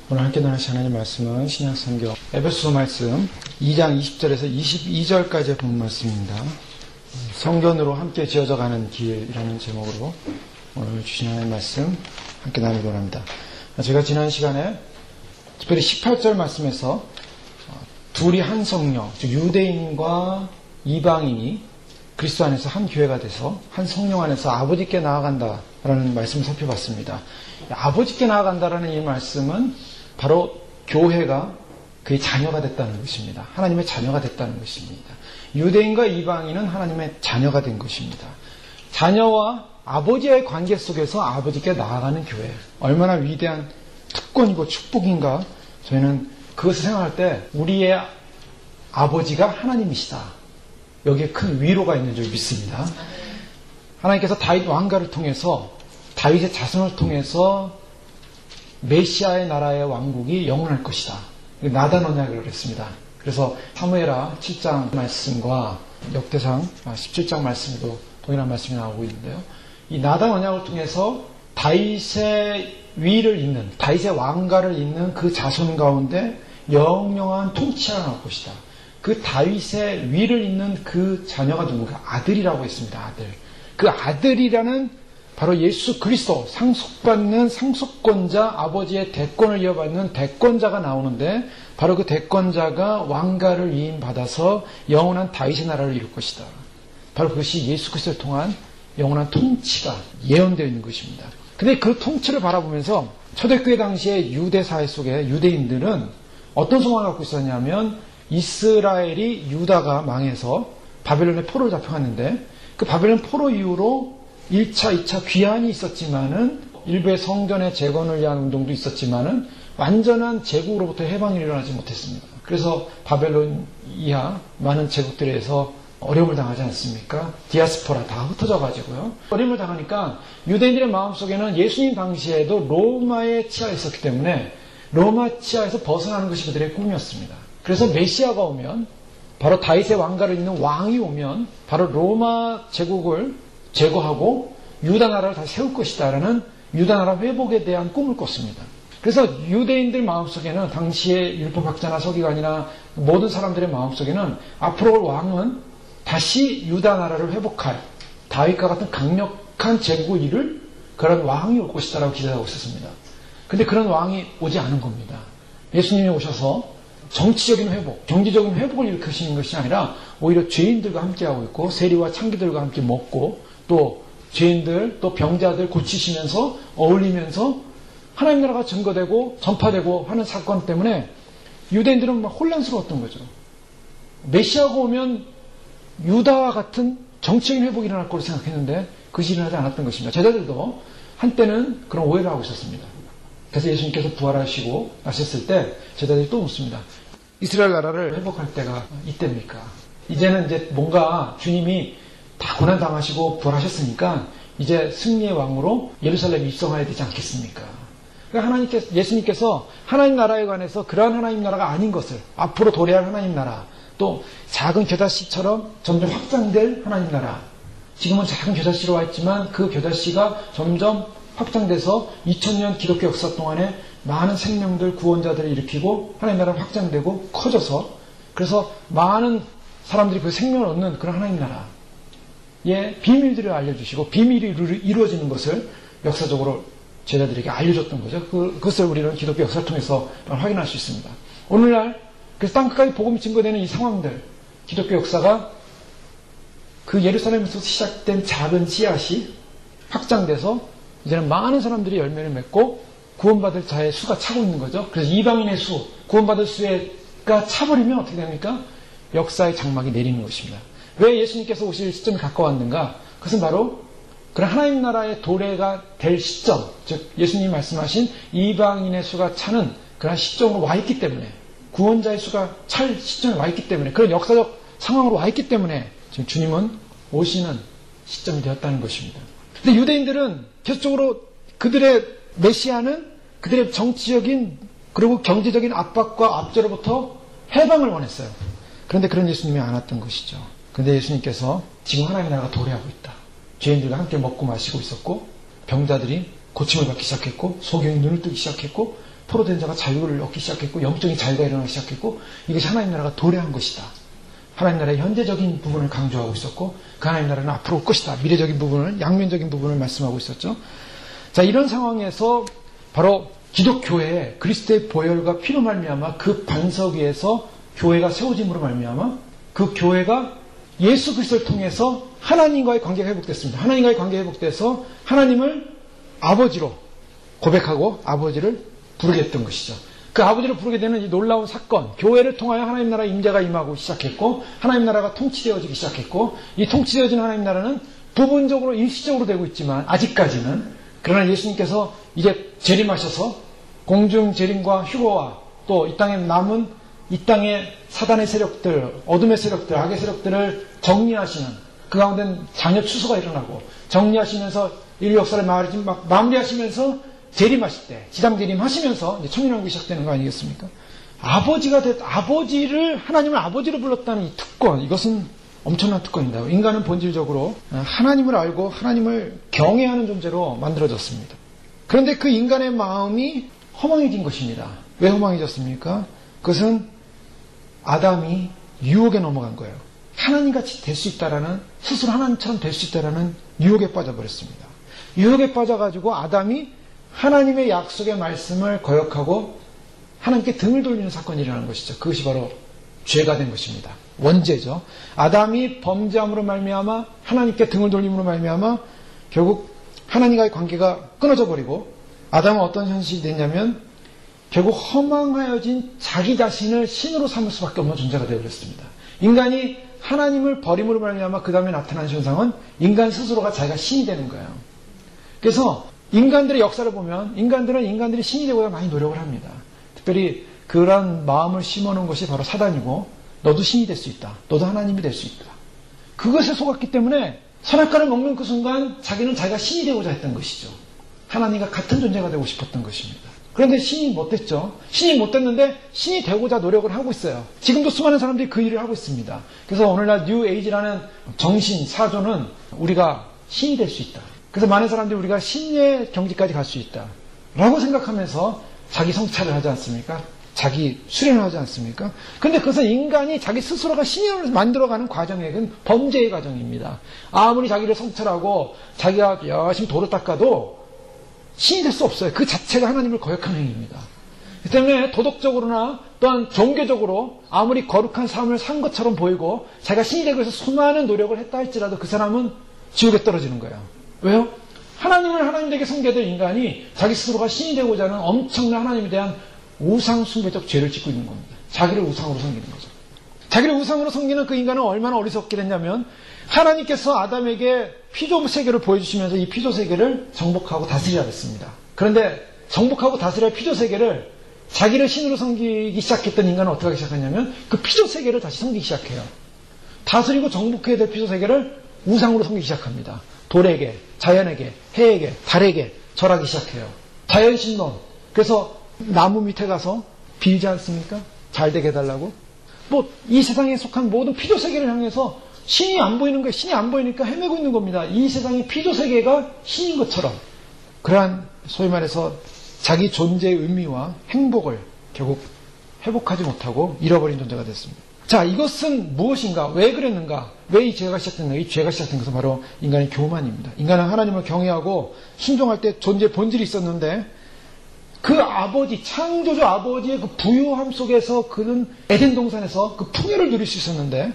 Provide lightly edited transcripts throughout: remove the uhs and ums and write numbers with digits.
오늘 함께 나누실 하나님 말씀은 신약성경 에베소서 말씀 2장 20절에서 22절까지의 본 말씀입니다. 성전으로 함께 지어져가는 길이라는 제목으로 오늘 주신 하나님 말씀 함께 나누고자 합니다. 제가 지난 시간에 특별히 18절 말씀에서 둘이 한 성령, 즉 유대인과 이방인이 그리스도 안에서 한 교회가 돼서 한 성령 안에서 아버지께 나아간다라는 말씀을 살펴봤습니다. 아버지께 나아간다라는 이 말씀은 바로 교회가 그의 자녀가 됐다는 것입니다. 하나님의 자녀가 됐다는 것입니다. 유대인과 이방인은 하나님의 자녀가 된 것입니다. 자녀와 아버지의 관계 속에서 아버지께 나아가는 교회, 얼마나 위대한 특권이고 축복인가. 저희는 그것을 생각할 때 우리의 아버지가 하나님이시다, 여기에 큰 위로가 있는 줄 믿습니다. 하나님께서 다윗 왕가를 통해서, 다윗의 자손을 통해서 메시아의 나라의 왕국이 영원할 것이다, 나단 언약을 그랬습니다. 그래서 사무엘하 7장 말씀과 역대상 17장 말씀에도 동일한 말씀이 나오고 있는데요, 이 나단 언약을 통해서 다윗의 위를 잇는, 다윗의 왕가를 잇는 그 자손 가운데 영영한 통치가 나올 것이다. 그 다윗의 위를 잇는 그 자녀가 누구가? 아들이라고 했습니다. 아들. 그 아들이라는 바로 예수 그리스도, 상속받는 상속권자, 아버지의 대권을 이어받는 대권자가 나오는데, 바로 그 대권자가 왕가를 위임받아서 영원한 다윗의 나라를 이룰 것이다. 바로 그것이 예수 그리스도를 통한 영원한 통치가 예언되어 있는 것입니다. 근데 그 통치를 바라보면서 초대교회 당시의 유대 사회 속에 유대인들은 어떤 소망을 갖고 있었냐면, 이스라엘이 유다가 망해서 바벨론의 포로를 잡혀갔는데, 그 바벨론 포로 이후로 1차, 2차 귀환이 있었지만은, 일부의 성전의 재건을 위한 운동도 있었지만은 완전한 제국으로부터 해방이 일어나지 못했습니다. 그래서 바벨론 이하 많은 제국들에서 어려움을 당하지 않습니까? 디아스포라 다 흩어져 가지고요. 어려움을 당하니까 유대인들의 마음속에는 예수님 당시에도 로마의 치하에 있었기 때문에 로마 치하에서 벗어나는 것이 그들의 꿈이었습니다. 그래서 메시아가 오면, 바로 다윗의 왕가를 잇는 왕이 오면 바로 로마 제국을 제거하고 유다 나라를 다시 세울 것이다라는 유다 나라 회복에 대한 꿈을 꿨습니다. 그래서 유대인들 마음속에는, 당시의 율법학자나 서기관이나 모든 사람들의 마음속에는 앞으로 올 왕은 다시 유다 나라를 회복할 다윗과 같은 강력한 제국을 이룰 그런 왕이 올 것이다라고 기대하고 있었습니다. 근데 그런 왕이 오지 않은 겁니다. 예수님이 오셔서 정치적인 회복, 경제적인 회복을 일으키시는 것이 아니라 오히려 죄인들과 함께하고 있고 세리와 창기들과 함께 먹고, 또 죄인들, 또 병자들 고치시면서 어울리면서 하나님 나라가 증거되고 전파되고 하는 사건 때문에 유대인들은 막 혼란스러웠던 거죠. 메시아가 오면 유다와 같은 정치적인 회복이 일어날 거로 생각했는데 그것이 일어나지 않았던 것입니다. 제자들도 한때는 그런 오해를 하고 있었습니다. 그래서 예수님께서 부활하시고 나셨을 때 제자들이 또 묻습니다. 이스라엘 나라를 회복할 때가 이때입니까? 이제는 이제 뭔가 주님이 다 고난당하시고 부활하셨으니까 이제 승리의 왕으로 예루살렘에 입성해야 되지 않겠습니까? 그러니까 예수님께서 하나님 나라에 관해서 그러한 하나님 나라가 아닌 것을, 앞으로 도래할 하나님 나라, 또 작은 겨자씨처럼 점점 확장될 하나님 나라, 지금은 작은 겨자씨로 와 있지만 그 겨자씨가 점점 확장돼서 2000년 기독교 역사 동안에 많은 생명들, 구원자들을 일으키고 하나님 나라가 확장되고 커져서, 그래서 많은 사람들이 그 생명을 얻는 그런 하나님 나라의 비밀들을 알려주시고 비밀이 이루어지는 것을 역사적으로 제자들에게 알려줬던 거죠. 그것을 우리는 기독교 역사를 통해서 확인할 수 있습니다. 오늘날 그래서 땅끝까지 복음이 증거되는 이 상황들, 기독교 역사가 그 예루살렘에서 시작된 작은 씨앗이 확장돼서 이제는 많은 사람들이 열매를 맺고 구원받을 자의 수가 차고 있는 거죠. 그래서 이방인의 수, 구원받을 수가 차버리면 어떻게 됩니까? 역사의 장막이 내리는 것입니다. 왜 예수님께서 오실 시점이 가까웠는가? 그것은 바로 그런 하나님 나라의 도래가 될 시점, 즉 예수님이 말씀하신 이방인의 수가 차는 그런 시점으로 와 있기 때문에, 구원자의 수가 찰 시점에 와 있기 때문에, 그런 역사적 상황으로 와 있기 때문에 지금 주님은 오시는 시점이 되었다는 것입니다. 근데 유대인들은 계속적으로 그들의 메시아는 그들의 정치적인 그리고 경제적인 압박과 압제로부터 해방을 원했어요. 그런데 그런 예수님이 안 왔던 것이죠. 그런데 예수님께서 지금 하나님의 나라가 도래하고 있다, 죄인들과 함께 먹고 마시고 있었고 병자들이 고침을 받기 시작했고 소경이 눈을 뜨기 시작했고 포로된 자가 자유를 얻기 시작했고 영적인 자유가 일어나기 시작했고 이것이 하나님 나라가 도래한 것이다. 하나님 나라의 현재적인 부분을 강조하고 있었고 그 하나님 나라는 앞으로 올 것이다. 미래적인 부분을, 양면적인 부분을 말씀하고 있었죠. 자, 이런 상황에서 바로 기독교회에 그리스도의 보혈과 피로 말미암아 그 반석 위에서 교회가 세워짐으로 말미암아 그 교회가 예수 그리스도를 통해서 하나님과의 관계가 회복됐습니다. 하나님과의 관계가 회복돼서 하나님을 아버지로 고백하고 아버지를 부르게 했던 것이죠. 그 아버지를 부르게 되는 이 놀라운 사건, 교회를 통하여 하나님 나라의 임재가 임하고 시작했고 하나님 나라가 통치되어지기 시작했고 이 통치되어진 하나님 나라는 부분적으로 일시적으로 되고 있지만 아직까지는 그러나 예수님께서 이제 재림하셔서 공중 재림과 휴거와 또 이 땅에 남은 이 땅의 사단의 세력들, 어둠의 세력들, 악의 세력들을 정리하시는 그 가운데 자녀 추수가 일어나고 정리하시면서 인류 역사를 마무리하시면서 재림하실 때, 지상 재림하시면서 이제 천년왕국이 시작되는 거 아니겠습니까? 하나님을 아버지로 불렀다는 이 특권, 이것은 엄청난 특권입니다. 인간은 본질적으로 하나님을 알고 하나님을 경외하는 존재로 만들어졌습니다. 그런데 그 인간의 마음이 허망해진 것입니다. 왜 허망해졌습니까? 그것은 아담이 유혹에 넘어간 거예요. 하나님같이 될 수 있다라는, 스스로 하나님처럼 될 수 있다라는 유혹에 빠져버렸습니다. 유혹에 빠져가지고 아담이 하나님의 약속의 말씀을 거역하고 하나님께 등을 돌리는 사건이 일어나는 것이죠. 그것이 바로 죄가 된 것입니다. 원죄죠. 아담이 범죄함으로 말미암아 하나님께 등을 돌림으로 말미암아 결국 하나님과의 관계가 끊어져 버리고 아담은 어떤 현실이 됐냐면 결국 허망하여진 자기 자신을 신으로 삼을 수밖에 없는 존재가 되어버렸습니다. 인간이 하나님을 버림으로 말미암아 그 다음에 나타난 현상은 인간 스스로가 자기가 신이 되는 거예요. 그래서 인간들의 역사를 보면 인간들은 인간들이 신이 되고자 많이 노력을 합니다. 특별히 그런 마음을 심어놓은 것이 바로 사단이고 너도 신이 될 수 있다. 너도 하나님이 될 수 있다. 그것에 속았기 때문에 선악과를 먹는 그 순간 자기는 자기가 신이 되고자 했던 것이죠. 하나님과 같은 존재가 되고 싶었던 것입니다. 그런데 신이 못됐죠. 신이 못됐는데 신이 되고자 노력을 하고 있어요. 지금도 수많은 사람들이 그 일을 하고 있습니다. 그래서 오늘날 뉴 에이지라는 정신, 사조는 우리가 신이 될 수 있다. 그래서 많은 사람들이 우리가 신의 경지까지 갈 수 있다 라고 생각하면서 자기 성찰을 하지 않습니까? 자기 수련을 하지 않습니까? 그런데 그것은 인간이 자기 스스로가 신을 만들어가는 과정의 범죄의 과정입니다. 아무리 자기를 성찰하고 자기가 열심히 도를 닦아도 신이 될 수 없어요. 그 자체가 하나님을 거역하는 행위입니다. 그 때문에 도덕적으로나 또한 종교적으로 아무리 거룩한 삶을 산 것처럼 보이고 자기가 신이 되기 위해서 수많은 노력을 했다 할지라도 그 사람은 지옥에 떨어지는 거예요. 왜요? 하나님을 하나님에게 섬겨야 될 인간이 자기 스스로가 신이 되고자 하는 엄청난 하나님에 대한 우상숭배적 죄를 짓고 있는 겁니다. 자기를 우상으로 섬기는 거죠. 자기를 우상으로 섬기는 그 인간은 얼마나 어리석게 됐냐면 하나님께서 아담에게 피조 세계를 보여주시면서 이 피조 세계를 정복하고 다스리라 했습니다. 그런데 정복하고 다스려야 피조 세계를 자기를 신으로 섬기기 시작했던 인간은 어떻게 하기 시작하냐면 그 피조 세계를 다시 섬기기 시작해요. 다스리고 정복해야 될 피조 세계를 우상으로 섬기기 시작합니다. 돌에게, 자연에게, 해에게, 달에게 절하기 시작해요. 자연신론. 그래서 나무 밑에 가서 빌지 않습니까? 잘 되게 해달라고. 이 세상에 속한 모든 피조 세계를 향해서 신이 안 보이는 거예요. 신이 안 보이니까 헤매고 있는 겁니다. 이 세상의 피조 세계가 신인 것처럼. 그러한 소위 말해서 자기 존재의 의미와 행복을 결국 회복하지 못하고 잃어버린 존재가 됐습니다. 자, 이것은 무엇인가? 왜 그랬는가? 왜 이 죄가 시작됐는가? 이 죄가 시작된 것은 바로 인간의 교만입니다. 인간은 하나님을 경외하고 순종할 때 존재의 본질이 있었는데 그 아버지, 창조주 아버지의 그 부유함 속에서 그는 에덴 동산에서 그 풍요를 누릴 수 있었는데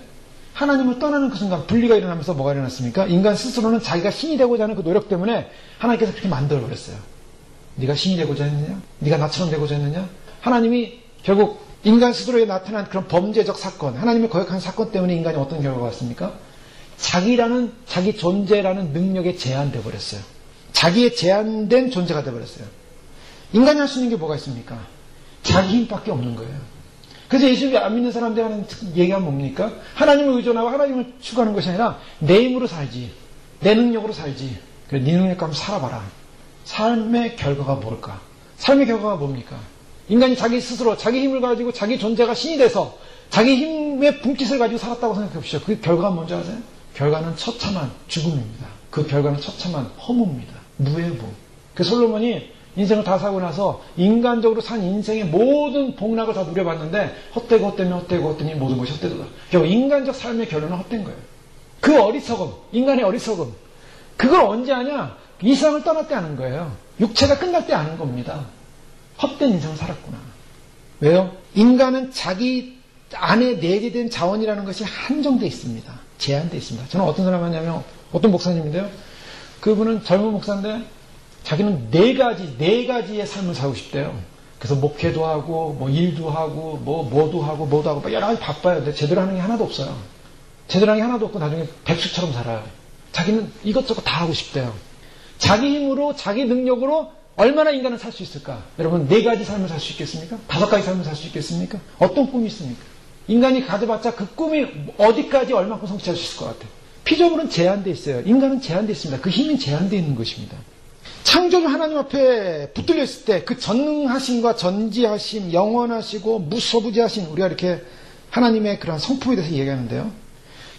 하나님을 떠나는 그 순간 분리가 일어나면서 뭐가 일어났습니까? 인간 스스로는 자기가 신이 되고자 하는 그 노력 때문에 하나님께서 그렇게 만들어버렸어요. 네가 신이 되고자 했느냐? 네가 나처럼 되고자 했느냐? 하나님이 결국 인간 스스로에 나타난 그런 범죄적 사건, 하나님을 거역한 사건 때문에 인간이 어떤 결과가 왔습니까? 자기 존재라는 능력에 제한돼 버렸어요. 자기의 제한된 존재가 돼 버렸어요. 인간이 할 수 있는 게 뭐가 있습니까? 자기 힘밖에 없는 거예요. 그래서 예수를 안 믿는 사람들이 하는 얘기가 뭡니까? 하나님을 의존하고 하나님을 추구하는 것이 아니라 내 힘으로 살지, 내 능력으로 살지. 그래, 네 능력과 한번 살아봐라. 삶의 결과가 뭘까? 삶의 결과가 뭡니까? 인간이 자기 스스로 자기 힘을 가지고 자기 존재가 신이 돼서 자기 힘의 분깃을 가지고 살았다고 생각해 보시죠. 그 결과가 뭔지 아세요? 결과는 처참한 죽음입니다. 그 결과는 처참한 허무입니다. 무해무. 그 솔로몬이 인생을 다 사고 나서 인간적으로 산 인생의 모든 복락을 다 누려봤는데 헛되고 헛되니 모든 것이 헛되도다. 결국 인간적 삶의 결론은 헛된 거예요. 그 어리석음, 인간의 어리석음, 그걸 언제 하냐? 이 세상을 떠날 때 아는 거예요. 육체가 끝날 때 아는 겁니다. 헛된 인생을 살았구나. 왜요? 인간은 자기 안에 내재된 자원이라는 것이 한정되어 있습니다. 제한되어 있습니다. 저는 어떤 사람 하냐면 어떤 목사님인데요. 그분은 젊은 목사인데 자기는 네 가지의 삶을 살고 싶대요. 그래서 목회도 하고 뭐 일도 하고 뭐도 하고 여러 가지 바빠요. 근데 제대로 하는 게 하나도 없어요. 제대로 하는 게 하나도 없고 나중에 백수처럼 살아요. 자기는 이것저것 다 하고 싶대요. 자기 힘으로 자기 능력으로 얼마나 인간은 살 수 있을까? 여러분 4가지 삶을 살 수 있겠습니까? 5가지 삶을 살 수 있겠습니까? 어떤 꿈이 있습니까? 인간이 가져봤자 그 꿈이 어디까지 얼마큼 성취할 수 있을 것 같아요. 피조물은 제한되어 있어요. 인간은 제한되어 있습니다. 그 힘이 제한되어 있는 것입니다. 창조주 하나님 앞에 붙들려 있을 때 그 전능하심과 전지하심, 영원하시고 무소부지하신 우리가 이렇게 하나님의 그런 성품에 대해서 얘기하는데요.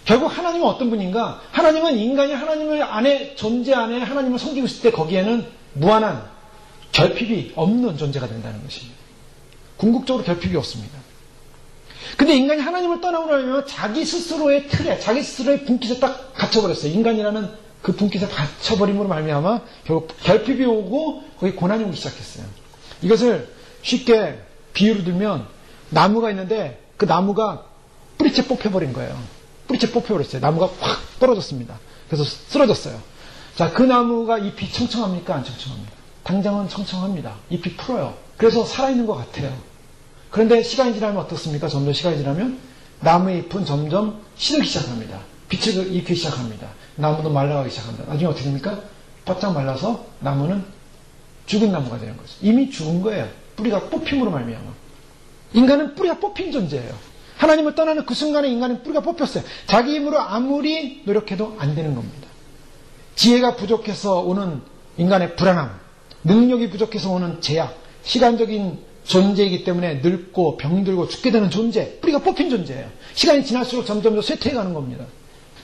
결국 하나님은 어떤 분인가? 하나님은 인간이 하나님을 안에 존재 안에 하나님을 섬기고 있을 때 거기에는 무한한 결핍이 없는 존재가 된다는 것입니다. 궁극적으로 결핍이 없습니다. 근데 인간이 하나님을 떠나고 나면 자기 스스로의 틀에 자기 스스로의 분깃에 딱 갇혀버렸어요. 인간이라는 그 분깃에 갇혀버림으로 말미암아 결국 결핍이 오고 거기 고난이 오기 시작했어요. 이것을 쉽게 비유로 들면 나무가 있는데 그 나무가 뿌리채 뽑혀버린 거예요. 뿌리채 뽑혀버렸어요. 나무가 확 떨어졌습니다. 그래서 쓰러졌어요. 자, 그 나무가 잎이 청청합니까? 안 청청합니까? 당장은 청청합니다. 잎이 풀어요. 그래서 살아있는 것 같아요. 그런데 시간이 지나면 어떻습니까? 점점 시간이 지나면 나무의 잎은 점점 시들기 시작합니다. 빛을 잃기 시작합니다. 나무도 말라가기 시작합니다. 나중에 어떻게 됩니까? 바짝 말라서 나무는 죽은 나무가 되는 거죠. 이미 죽은 거예요. 뿌리가 뽑힘으로 말미암아. 인간은 뿌리가 뽑힌 존재예요. 하나님을 떠나는 그 순간에 인간은 뿌리가 뽑혔어요. 자기 힘으로 아무리 노력해도 안 되는 겁니다. 지혜가 부족해서 오는 인간의 불안함, 능력이 부족해서 오는 제약, 시간적인 존재이기 때문에 늙고 병들고 죽게 되는 존재, 뿌리가 뽑힌 존재예요. 시간이 지날수록 점점 더 쇠퇴해가는 겁니다.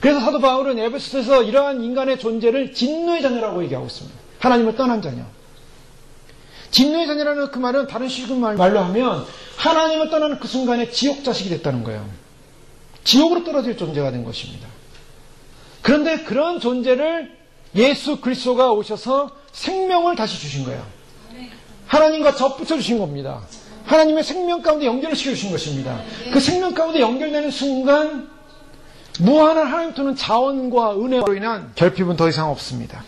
그래서 사도 바울은 에베소서에서 이러한 인간의 존재를 진노의 자녀라고 얘기하고 있습니다. 하나님을 떠난 자녀. 진노의 자녀라는 그 말은 다른 식의 말로 하면 하나님을 떠나는 그 순간에 지옥 자식이 됐다는 거예요. 지옥으로 떨어질 존재가 된 것입니다. 그런데 그런 존재를 예수 그리스도가 오셔서 생명을 다시 주신 거예요. 하나님과 접붙여 주신 겁니다. 하나님의 생명 가운데 연결을 시켜주신 것입니다. 그 생명 가운데 연결되는 순간 무한한 하나님께는 자원과 은혜로 인한 결핍은 더 이상 없습니다.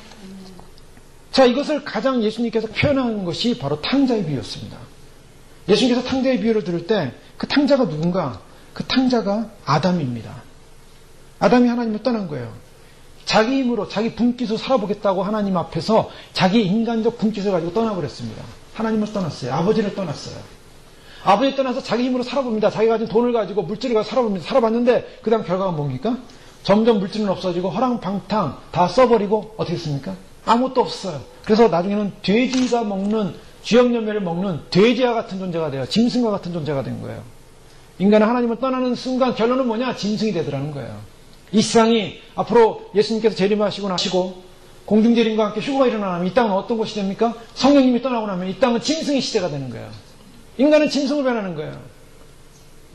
자, 이것을 가장 예수님께서 표현한 것이 바로 탕자의 비유였습니다. 예수님께서 탕자의 비유를 들을 때 그 탕자가 누군가? 그 탕자가 아담입니다. 아담이 하나님을 떠난 거예요. 자기 힘으로 자기 분깃으로 살아보겠다고 하나님 앞에서 자기 인간적 분깃을 가지고 떠나버렸습니다. 하나님을 떠났어요. 아버지를 떠났어요. 아버지를 떠나서 자기 힘으로 살아봅니다. 자기가 가진 돈을 가지고 물질을 가지고 살아봅니다. 살아봤는데 그 다음 결과가 뭡니까? 점점 물질은 없어지고 허랑방탕 다 써버리고 어떻게 했습니까? 아무것도 없어요. 그래서 나중에는 돼지가 먹는 쥐염염매를 먹는 돼지와 같은 존재가 돼요. 짐승과 같은 존재가 된 거예요. 인간은 하나님을 떠나는 순간 결론은 뭐냐? 짐승이 되더라는 거예요. 이 세상이 앞으로 예수님께서 재림하시고 나시고 공중재림과 함께 휴거가 일어나면 이 땅은 어떤 곳이 됩니까? 성령님이 떠나고 나면 이 땅은 짐승의 시대가 되는 거예요. 인간은 짐승으로 변하는 거예요.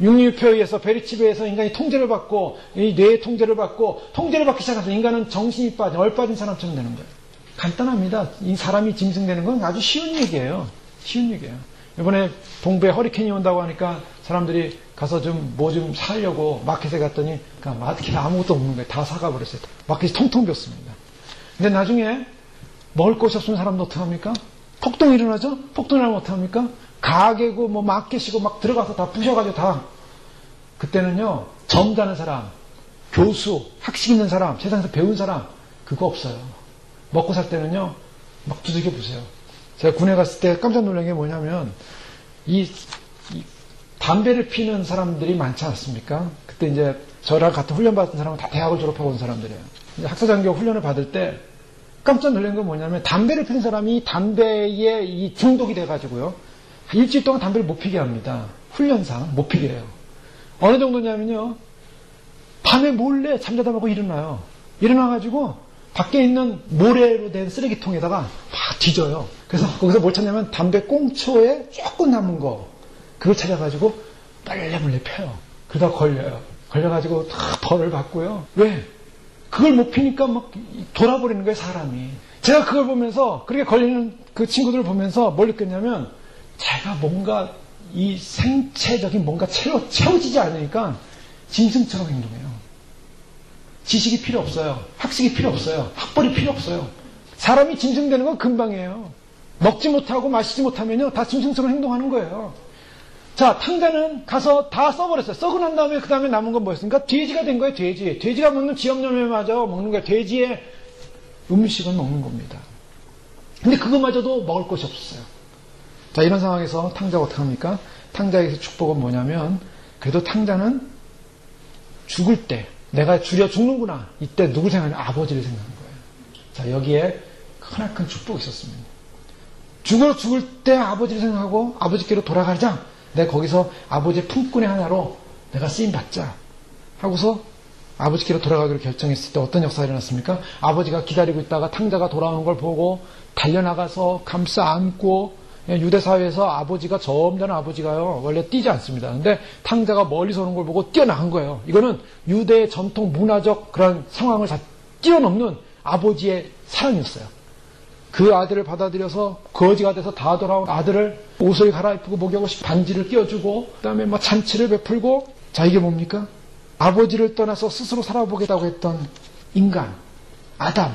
육류표에 의해서 베리칩에 의해서 인간이 통제를 받고 이 뇌의 통제를 받고 통제를 받기 시작해서 인간은 정신이 빠진 얼빠진 사람처럼 되는 거예요. 간단합니다. 이 사람이 짐승 되는 건 아주 쉬운 얘기예요. 쉬운 얘기예요. 이번에 동부에 허리케인이 온다고 하니까 사람들이 가서 뭐 좀 사려고 마켓에 갔더니 마켓에 아무것도 없는 거예요. 다 사가 버렸어요. 마켓이 통통 비었습니다. 근데 나중에 먹을 것이 없으면 사람도 어떡합니까? 폭동이 일어나죠? 폭동이 일어나면 어떡합니까? 가게고 마켓이고 막 들어가서 다 부셔가지고 다. 그때는요, 점잖은 사람, 교수, 학식 있는 사람, 세상에서 배운 사람, 그거 없어요. 먹고 살 때는요, 막 두들겨 보세요. 제가 군에 갔을 때 깜짝 놀란 게 뭐냐면, 이 담배를 피는 사람들이 많지 않습니까? 그때 이제 저랑 같은 훈련 받은 사람은 다 대학을 졸업하고 온 사람들이에요. 이제 학사장교 훈련을 받을 때 깜짝 놀란 건 뭐냐면, 담배를 피는 사람이 담배에 이 중독이 돼가지고요, 일주일 동안 담배를 못 피게 합니다. 훈련상 못 피게 해요. 어느 정도냐면요, 밤에 몰래 잠자다 보고 일어나요. 일어나가지고 밖에 있는 모래로 된 쓰레기통에다가 막 뒤져요. 그래서 거기서 뭘 찾냐면 담배 꽁초에 조금 남은 거, 그걸 찾아가지고 빨래몰래 펴요. 그러다 걸려요. 걸려가지고 다 벌을 받고요. 왜? 그걸 못 피니까 막 돌아버리는 거예요, 사람이. 제가 그걸 보면서, 그렇게 걸리는 그 친구들을 보면서 뭘 느꼈냐면, 제가 뭔가 이 생체적인 뭔가 채워지지 않으니까 짐승처럼 행동해요. 지식이 필요 없어요. 학식이 필요 없어요. 학벌이 필요 없어요. 사람이 짐승되는 건 금방이에요. 먹지 못하고 마시지 못하면요, 다 짐승처럼 행동하는 거예요. 자, 탕자는 가서 다 써버렸어요. 썩고 난 다음에 그 다음에 남은 건 뭐였습니까? 돼지가 된 거예요, 돼지. 돼지가 먹는 지역열매마저 먹는 거예요. 돼지의 음식을 먹는 겁니다. 근데 그거마저도 먹을 것이 없었어요. 자, 이런 상황에서 탕자가 어떻게 합니까? 탕자에게서 축복은 뭐냐면, 그래도 탕자는 죽을 때, 내가 줄여 죽는구나. 이때 누굴 생각하냐? 아버지를 생각하는 거예요. 자, 여기에 크나큰 축복이 있었습니다. 죽을 때 아버지를 생각하고 아버지께로 돌아가자. 내가 거기서 아버지의 품꾼의 하나로 내가 쓰임받자 하고서 아버지께로 돌아가기로 결정했을 때 어떤 역사가 일어났습니까? 아버지가 기다리고 있다가 탕자가 돌아오는 걸 보고 달려나가서 감싸 안고, 유대 사회에서 아버지가, 점잖은 아버지가요, 원래 뛰지 않습니다. 근데 탕자가 멀리서 오는 걸 보고 뛰어나간 거예요. 이거는 유대의 전통 문화적 그런 상황을 다 뛰어넘는 아버지의 사랑이었어요. 그 아들을 받아들여서 거지가 돼서 다 돌아온 아들을 옷을 갈아입히고 목욕을 반지를 끼워주고, 그 다음에 막 잔치를 베풀고. 자, 이게 뭡니까? 아버지를 떠나서 스스로 살아보겠다고 했던 인간 아담,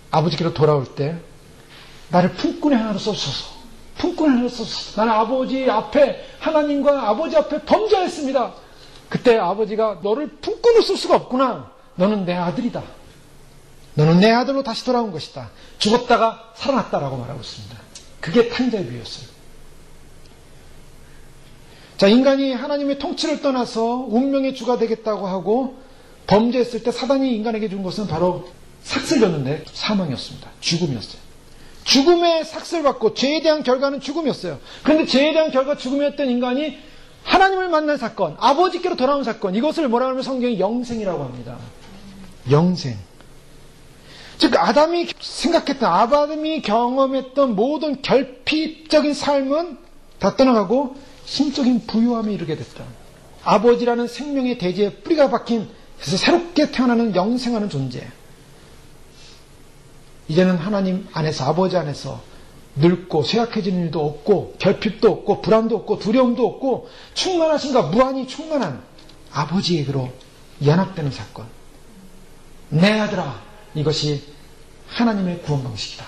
아버지께로 돌아올 때 나를 품꾼의 하나로 써주소서. 품꾼의 하나로 써주소서. 나는 아버지 앞에, 하나님과 아버지 앞에 범죄했습니다. 그때 아버지가 너를 품꾼으로 쓸 수가 없구나. 너는 내 아들이다. 너는 내 아들로 다시 돌아온 것이다. 죽었다가 살아났다라고 말하고 있습니다. 그게 탕자의 비유였어요. 자, 인간이 하나님의 통치를 떠나서 운명의 주가 되겠다고 하고 범죄했을 때 사단이 인간에게 준 것은 바로 삭슬 줬는데 사망이었습니다. 죽음이었어요. 죽음의 삭슬 받고 죄에 대한 결과는 죽음이었어요. 그런데 죄에 대한 결과 죽음이었던 인간이 하나님을 만난 사건, 아버지께로 돌아온 사건, 이것을 뭐라고 하면 성경이 영생이라고 합니다. 영생. 즉 아담이 생각했던, 아담이 경험했던 모든 결핍적인 삶은 다 떠나가고 신적인 부유함에 이르게 됐다. 아버지라는 생명의 대지에 뿌리가 박힌, 그래서 새롭게 태어나는 영생하는 존재. 이제는 하나님 안에서, 아버지 안에서 늙고 쇠약해지는 일도 없고 결핍도 없고 불안도 없고 두려움도 없고 충만하신가, 무한히 충만한 아버지에게로 연합되는 사건. 내 아들아, 이것이 하나님의 구원 방식이다.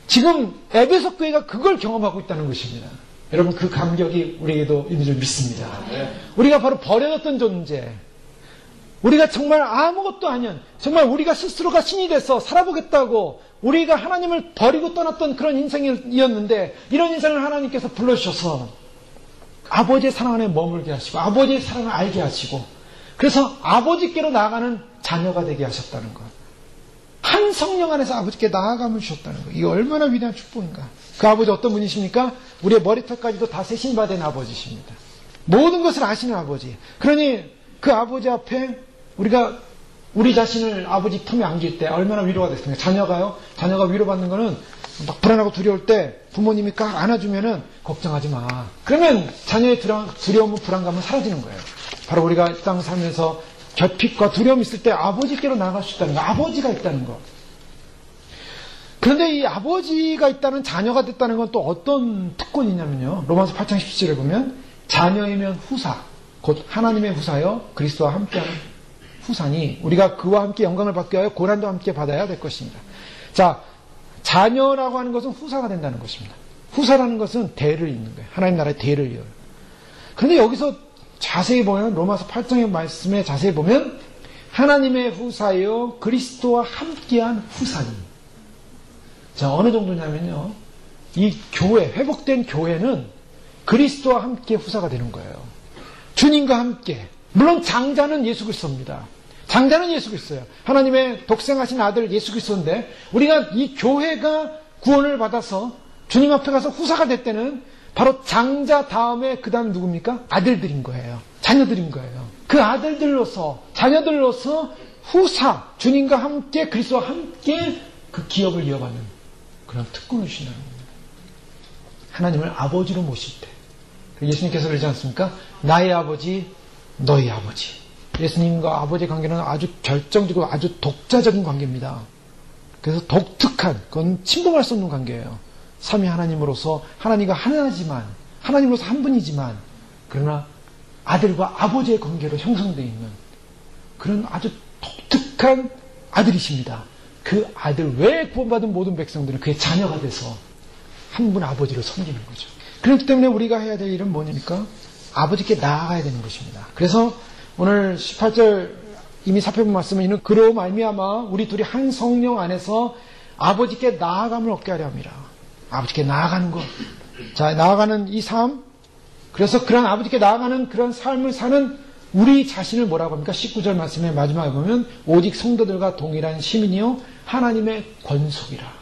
지금 에베소 교회가 그걸 경험하고 있다는 것입니다. 여러분, 그 감격이 우리에게도 있는 줄 믿습니다. 우리가 바로 버려졌던 존재, 우리가 정말 아무것도 아닌, 정말 우리가 스스로가 신이 돼서 살아보겠다고 우리가 하나님을 버리고 떠났던 그런 인생이었는데, 이런 인생을 하나님께서 불러주셔서 아버지의 사랑 안에 머물게 하시고 아버지의 사랑을 알게 하시고, 그래서 아버지께로 나아가는 자녀가 되게 하셨다는 것. 한 성령 안에서 아버지께 나아감을 주셨다는 것. 이게 얼마나 위대한 축복인가. 그 아버지 어떤 분이십니까? 우리의 머리털까지도 다 세신받은 아버지십니다. 모든 것을 아시는 아버지. 그러니 그 아버지 앞에 우리가 우리 자신을 아버지 품에 안길 때 얼마나 위로가 됐습니까? 자녀가 위로받는 거는 막 불안하고 두려울 때 부모님이 꽉 안아주면은 걱정하지 마. 그러면 자녀의 두려움과 불안감은 사라지는 거예요. 바로 우리가 이 땅 살면서 결핍과 두려움이 있을 때 아버지께로 나아갈 수 있다는 거, 아버지가 있다는 거. 그런데 이 아버지가 있다는, 자녀가 됐다는 건 또 어떤 특권이냐면요, 로마서 8장 17절에 보면 자녀이면 후사, 곧 하나님의 후사여 그리스도와 함께하는 후사니 우리가 그와 함께 영광을 받게 하여 고난도 함께 받아야 될 것입니다. 자, 자녀라고 하는 것은 후사가 된다는 것입니다. 후사라는 것은 대를 잇는 거예요. 하나님 나라의 대를 이어요. 그런데 여기서 자세히 보면, 로마서 8장의 말씀에 자세히 보면 하나님의 후사여 그리스도와 함께한 후사니. 자, 어느 정도냐면요, 이 교회, 회복된 교회는 그리스도와 함께 후사가 되는 거예요. 주님과 함께. 물론 장자는 예수 그리스도입니다. 장자는 예수 그리스도예요. 하나님의 독생하신 아들 예수 그리스도인데, 우리가 이 교회가 구원을 받아서 주님 앞에 가서 후사가 될 때는 바로 장자 다음에 그 다음 누굽니까? 아들들인 거예요. 자녀들인 거예요. 그 아들들로서, 자녀들로서 후사, 주님과 함께, 그리스도와 함께 그 기업을 이어가는 그런 특권을 주신다는 겁니다. 하나님을 아버지로 모실 때. 예수님께서 그러지 않습니까? 나의 아버지, 너의 아버지. 예수님과 아버지의 관계는 아주 결정적이고 아주 독자적인 관계입니다. 그래서 독특한, 그건 침범할 수 없는 관계예요. 삼위 하나님으로서 하나님과 하나지만, 하나님으로서 한 분이지만, 그러나 아들과 아버지의 관계로 형성되어 있는 그런 아주 독특한 아들이십니다. 그 아들 외에 구원받은 모든 백성들은 그의 자녀가 돼서 한 분 아버지를 섬기는 거죠. 그렇기 때문에 우리가 해야 될 일은 뭐냐니까? 아버지께 나아가야 되는 것입니다. 그래서 오늘 18절 이미 살펴본 말씀은 이는 그로 말미암아 우리 둘이 한 성령 안에서 아버지께 나아감을 얻게 하려 함이라. 아버지께 나아가는 것. 자, 나아가는 이 삶. 그래서 그런 아버지께 나아가는 그런 삶을 사는 우리 자신을 뭐라고 합니까? 19절 말씀의 마지막에 보면 오직 성도들과 동일한 시민이요 하나님의 권속이라.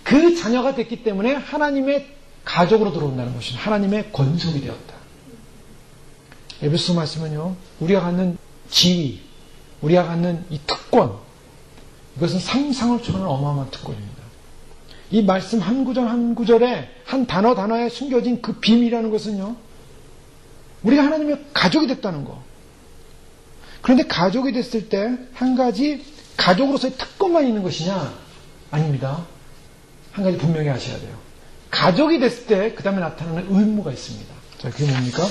그 자녀가 됐기 때문에 하나님의 가족으로 들어온다는 것이 하나님의 권속이 되었다. 에베소 말씀은요, 우리가 갖는 지위, 우리가 갖는 이 특권, 이것은 상상을 초월하는 어마어마한 특권입니다. 이 말씀 한 구절 한 구절에 한 단어 단어에 숨겨진 그 비밀이라는 것은요, 우리가 하나님의 가족이 됐다는 거. 그런데 가족이 됐을 때 한 가지 가족으로서의 특권만 있는 것이냐? 아닙니다. 한 가지 분명히 아셔야 돼요. 가족이 됐을 때 그 다음에 나타나는 의무가 있습니다. 자, 그게 뭡니까?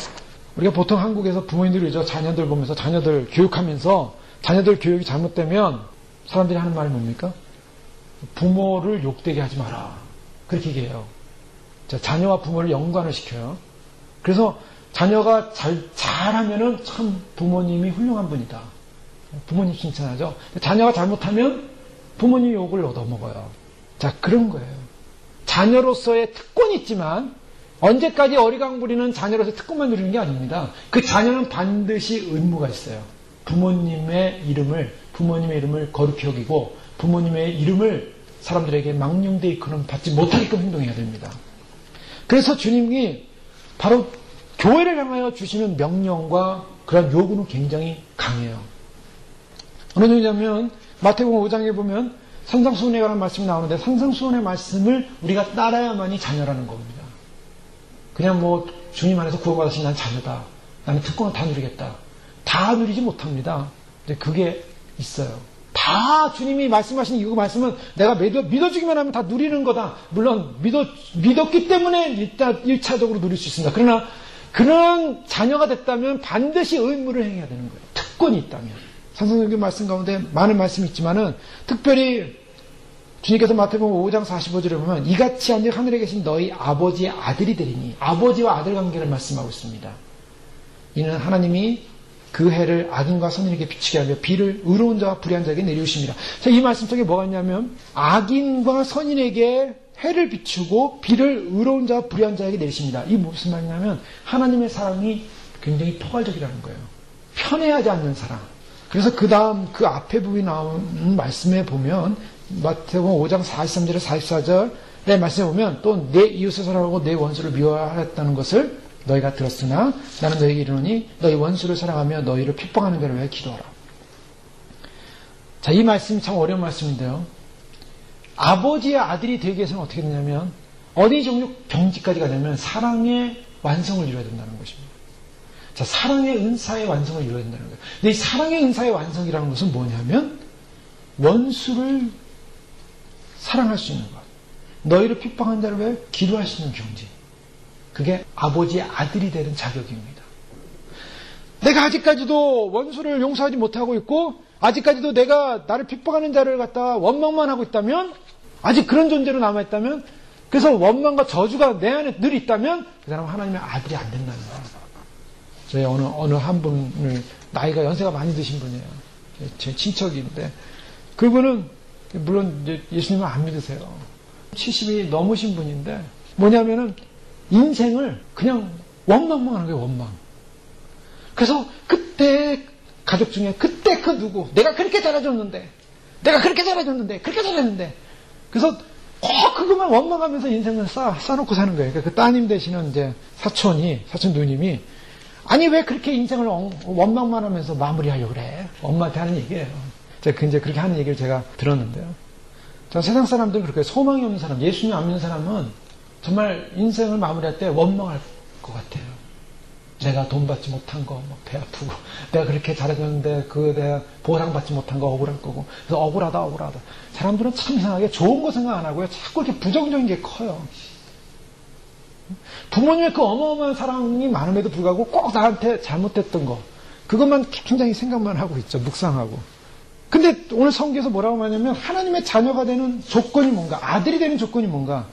우리가 보통 한국에서 부모님들이 자녀들 보면서 자녀들 교육하면서 자녀들 교육이 잘못되면 사람들이 하는 말이 뭡니까? 부모를 욕되게 하지 마라. 그렇게 얘기해요. 자, 자녀와 부모를 연관을 시켜요. 그래서 자녀가 잘하면은 참 부모님이 훌륭한 분이다. 부모님 칭찬하죠. 자녀가 잘못하면 부모님 욕을 얻어먹어요. 자, 그런 거예요. 자녀로서의 특권이 있지만 언제까지 어리광 부리는 자녀로서의 특권만 누리는 게 아닙니다. 그 자녀는 반드시 의무가 있어요. 부모님의 이름을 거룩히 여기고 부모님의 이름을 사람들에게 망령되이크는 받지 못하게끔 행동해야 됩니다. 그래서 주님이 바로 교회를 향하여 주시는 명령과 그런 요구는 굉장히 강해요. 어느 정도냐면 마태복음 5장에 보면 산상수훈에 관한 말씀이 나오는데 산상수훈의 말씀을 우리가 따라야만이 자녀라는 겁니다. 그냥 뭐 주님 안에서 구원받으신 난 자녀다. 나는 특권을 다 누리겠다. 다 누리지 못합니다. 근데 그게 있어요. 다 주님이 말씀하신 이 말씀은 내가 믿어주기만 하면 다 누리는 거다. 물론 믿었기 때문에 일단 1차적으로 누릴 수 있습니다. 그러나 그런 자녀가 됐다면 반드시 의무를 행해야 되는 거예요. 특권이 있다면. 산성경 말씀 가운데 많은 말씀이 있지만은 특별히 주님께서 마태복음 5장 45절에 보면 이같이 한즉 하늘에 계신 너희 아버지의 아들이 되리니 아버지와 아들 관계를 말씀하고 있습니다. 이는 하나님이 그 해를 악인과 선인에게 비추게 하며 비를 의로운 자와 불의한 자에게 내리우십니다. 자, 이 말씀 속에 뭐가 있냐면 악인과 선인에게 해를 비추고 비를 의로운 자와 불의한 자에게 내리십니다. 이 무슨 말이냐면 하나님의 사랑이 굉장히 포괄적이라는 거예요. 편애하지 않는 사랑. 그래서 그 다음 그 앞에 부분이 나오는 말씀에 보면 마태복음 5장 43절에 44절의 말씀에 보면 또 내 이웃을 사랑하고 내 원수를 미워하였다는 것을 너희가 들었으나 나는 너희에게 이르노니 너희 원수를 사랑하며 너희를 핍박하는 자를 위해 기도하라. 자, 이 말씀이 참 어려운 말씀인데요. 아버지의 아들이 되기 위해서는 어떻게 되냐면 어디 정도 경지까지 가냐면 사랑의 완성을 이루어야 된다는 것입니다. 자, 사랑의 은사의 완성을 이루어야 된다는 거예요. 근데 이 사랑의 은사의 완성이라는 것은 뭐냐면 원수를 사랑할 수 있는 것. 너희를 핍박한 자를 위해 기도할 수 있는 경지. 그게 아버지의 아들이 되는 자격입니다. 내가 아직까지도 원수를 용서하지 못하고 있고 아직까지도 내가 나를 핍박하는 자를 갖다가 원망만 하고 있다면 아직 그런 존재로 남아있다면 그래서 원망과 저주가 내 안에 늘 있다면 그 사람은 하나님의 아들이 안 된다는 거예요. 저희 어느 한 분을 나이가 연세가 많이 드신 분이에요. 제 친척인데 그분은 물론 이제 예수님을 안 믿으세요. 70이 넘으신 분인데 뭐냐면은 인생을 그냥 원망만 하는 거예요. 원망. 그래서 그때 가족 중에 그때 그 누구 내가 그렇게 잘해줬는데 그렇게 잘했는데 그래서 그것만 원망하면서 인생을 쌓아놓고 사는 거예요. 그러니까 그 따님 되시는 이제 사촌 누님이 아니 왜 그렇게 인생을 원망만 하면서 마무리하려고 그래? 엄마한테 하는 얘기예요. 제가 이제 그렇게 하는 얘기를 제가 들었는데요. 전 세상 사람들은 그렇게 소망이 없는 사람, 예수님 안 믿는 사람은 정말 인생을 마무리할 때 원망할 것 같아요. 내가 돈 받지 못한 거, 배 아프고, 내가 그렇게 잘해줬는데, 내가 보상받지 못한 거 억울할 거고, 그래서 억울하다. 사람들은 참 이상하게 좋은 거 생각 안 하고요. 자꾸 이렇게 부정적인 게 커요. 부모님의 그 어마어마한 사랑이 많음에도 불구하고 꼭 나한테 잘못했던 거, 그것만 굉장히 생각만 하고 있죠. 묵상하고. 근데 오늘 성경에서 뭐라고 말하냐면, 하나님의 자녀가 되는 조건이 뭔가, 아들이 되는 조건이 뭔가,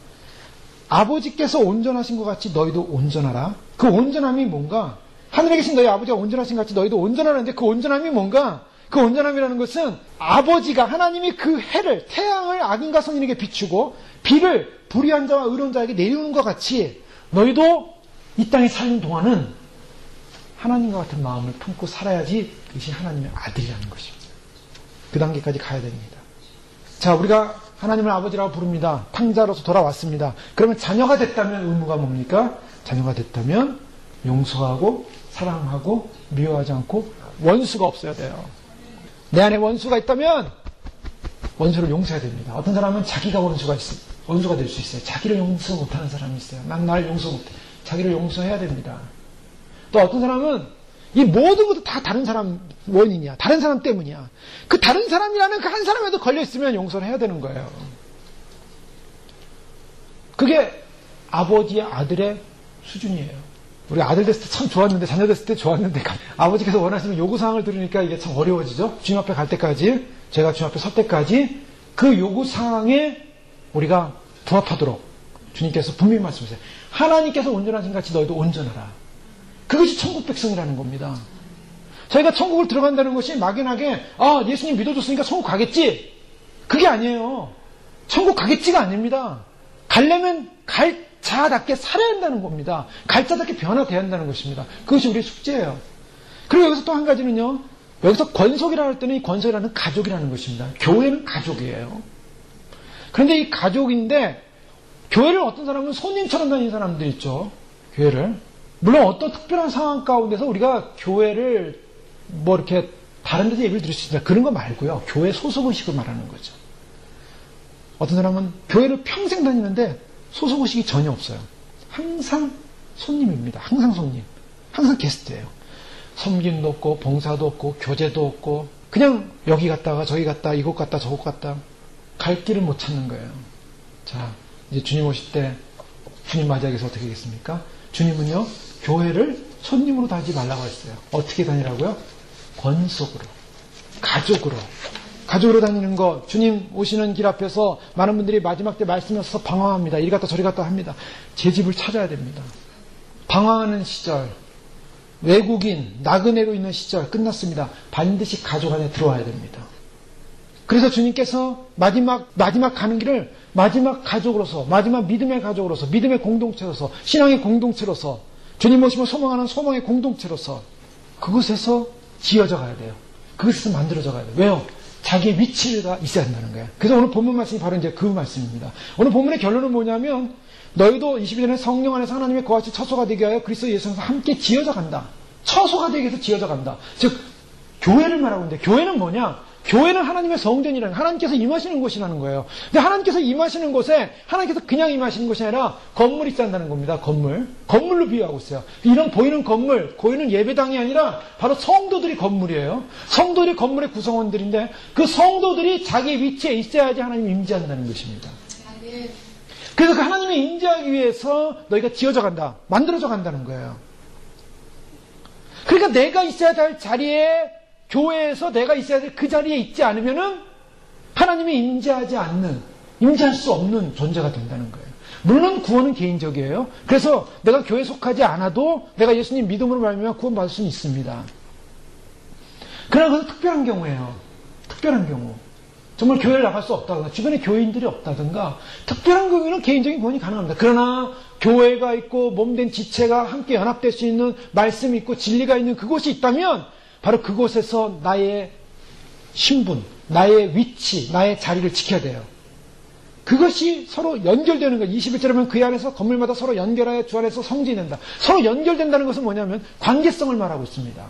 아버지께서 온전하신 것 같이 너희도 온전하라. 그 온전함이 뭔가, 하늘에 계신 너희 아버지가 온전하신 것 같이 너희도 온전하라는데 그 온전함이 뭔가, 그 온전함이라는 것은 아버지가, 하나님이 그 해를, 태양을 악인과 선인에게 비추고 비를 불의한 자와 의로운 자에게 내리우는 것 같이 너희도 이 땅에 사는 동안은 하나님과 같은 마음을 품고 살아야지 그것이 하나님의 아들이라는 것입니다. 그 단계까지 가야 됩니다. 자, 우리가 하나님을 아버지라고 부릅니다. 탕자로서 돌아왔습니다. 그러면 자녀가 됐다면 의무가 뭡니까? 자녀가 됐다면 용서하고 사랑하고 미워하지 않고 원수가 없어야 돼요. 내 안에 원수가 있다면 원수를 용서해야 됩니다. 어떤 사람은 자기가 원수가 될 수 있어요. 자기를 용서 못하는 사람이 있어요. 난 날 용서 못해. 자기를 용서해야 됩니다. 또 어떤 사람은 이 모든 것도 다 다른 사람 원인이야. 다른 사람 때문이야. 그 다른 사람이라는 그 한 사람에도 걸려있으면 용서를 해야 되는 거예요. 그게 아버지의 아들의 수준이에요. 우리 아들 됐을 때 참 좋았는데, 자녀 됐을 때 좋았는데, 아버지께서 원하시는 요구사항을 들으니까 이게 참 어려워지죠. 주님 앞에 갈 때까지, 제가 주님 앞에 설 때까지 그 요구사항에 우리가 부합하도록 주님께서 분명히 말씀하세요. 하나님께서 온전하신 같이 너희도 온전하라. 그것이 천국 백성이라는 겁니다. 저희가 천국을 들어간다는 것이 막연하게 예수님 믿어줬으니까 천국 가겠지. 그게 아니에요. 천국 가겠지가 아닙니다. 가려면 갈자답게 살아야 한다는 겁니다. 갈자답게 변화돼야 한다는 것입니다. 그것이 우리의 숙제예요. 그리고 여기서 또 한 가지는요. 여기서 권속이라 할 때는 이 권속이라는 가족이라는 것입니다. 교회는 가족이에요. 그런데 이 가족인데 교회를 어떤 사람은 손님처럼 다니는 사람들 있죠. 교회를. 물론 어떤 특별한 상황 가운데서 우리가 교회를 이렇게 다른 데서 예배를 들을 수 있습니다. 그런 거 말고요. 교회 소속의식을 말하는 거죠. 어떤 사람은 교회를 평생 다니는데 소속의식이 전혀 없어요. 항상 손님입니다. 항상 손님. 항상 게스트예요. 섬김도 없고 봉사도 없고 교제도 없고 그냥 여기 갔다가 저기 갔다 이곳 갔다 저곳 갔다 갈 길을 못 찾는 거예요. 자, 이제 주님 오실 때 주님 맞이하기 위해서 어떻게 하겠습니까? 주님은요, 교회를 손님으로 다니지 말라고 했어요. 어떻게 다니라고요? 권속으로, 가족으로 다니는 거. 주님 오시는 길 앞에서 많은 분들이 마지막 때 말씀하셔서 방황합니다. 이리 갔다 저리 갔다 합니다. 제 집을 찾아야 됩니다. 방황하는 시절, 외국인, 나그네로 있는 시절 끝났습니다. 반드시 가족 안에 들어와야 됩니다. 그래서 주님께서 마지막 가는 길을 마지막 가족으로서, 마지막 믿음의 가족으로서, 믿음의 공동체로서, 신앙의 공동체로서, 주님 오시면 소망하는 소망의 공동체로서 그곳에서 지어져 가야 돼요. 그것에서 만들어져 가야 돼요. 왜요? 자기의 위치가 있어야 한다는 거예요. 그래서 오늘 본문 말씀이 바로 이제 그 말씀입니다. 오늘 본문의 결론은 뭐냐면 너희도 22년에 성령 안에서 하나님의 거하시 처소가 되게 하여 그리스도 예수 안에서 함께 지어져 간다. 처소가 되게 해서 지어져 간다. 즉 교회를 말하고 있는데 교회는 뭐냐? 교회는 하나님의 성전이라는, 하나님께서 임하시는 곳이라는 거예요. 근데 하나님께서 임하시는 곳에 하나님께서 그냥 임하시는 것이 아니라 건물이 있다는 겁니다. 건물로 비유하고 있어요. 이런 보이는 건물, 보이는 예배당이 아니라 바로 성도들이 건물이에요. 성도들이 건물의 구성원들인데 그 성도들이 자기 위치에 있어야지 하나님이 임재한다는 것입니다. 그래서 그 하나님이 임재하기 위해서 너희가 지어져 간다, 만들어져 간다는 거예요. 그러니까 내가 있어야 될 자리에, 교회에서 내가 있어야 될 그 자리에 있지 않으면은 하나님이 임재할 수 없는 존재가 된다는 거예요. 물론 구원은 개인적이에요. 그래서 내가 교회에 속하지 않아도 내가 예수님 믿음으로 말미암아 구원받을 수는 있습니다. 그러나 그것은 특별한 경우예요. 특별한 경우. 정말 교회를 나갈 수 없다든가, 주변에 교인들이 없다든가, 특별한 경우에는 개인적인 구원이 가능합니다. 그러나 교회가 있고 몸된 지체가 함께 연합될 수 있는 말씀이 있고 진리가 있는 그곳이 있다면 바로 그곳에서 나의 신분, 나의 위치, 나의 자리를 지켜야 돼요. 그것이 서로 연결되는 거예요. 21절에 보면 그 안에서 건물마다 서로 연결하여 주 안에서 성진이 된다. 서로 연결된다는 것은 뭐냐면 관계성을 말하고 있습니다.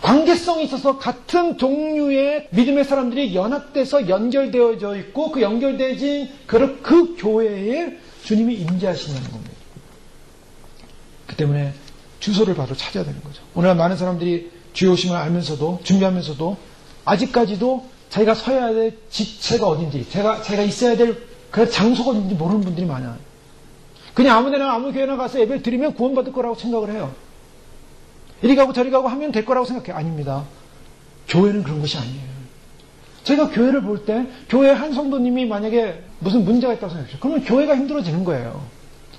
관계성이 있어서 같은 종류의 믿음의 사람들이 연합돼서 연결되어져 있고 그 연결되어진 그 교회에 주님이 임재하신다는 겁니다. 그 때문에 주소를 바로 찾아야 되는 거죠. 오늘날 많은 사람들이 주의 오심을 알면서도 준비하면서도 아직까지도 자기가 서야 될 지체가 어딘지 자기가 있어야 될 그 장소가 어딘지 모르는 분들이 많아요. 그냥 아무데나 아무 교회나 가서 예배를 드리면 구원받을 거라고 생각을 해요. 이리 가고 저리 가고 하면 될 거라고 생각해요. 아닙니다. 교회는 그런 것이 아니에요. 제가 교회를 볼 때 교회 한 성도님이 만약에 무슨 문제가 있다고 생각해요. 그러면 교회가 힘들어지는 거예요.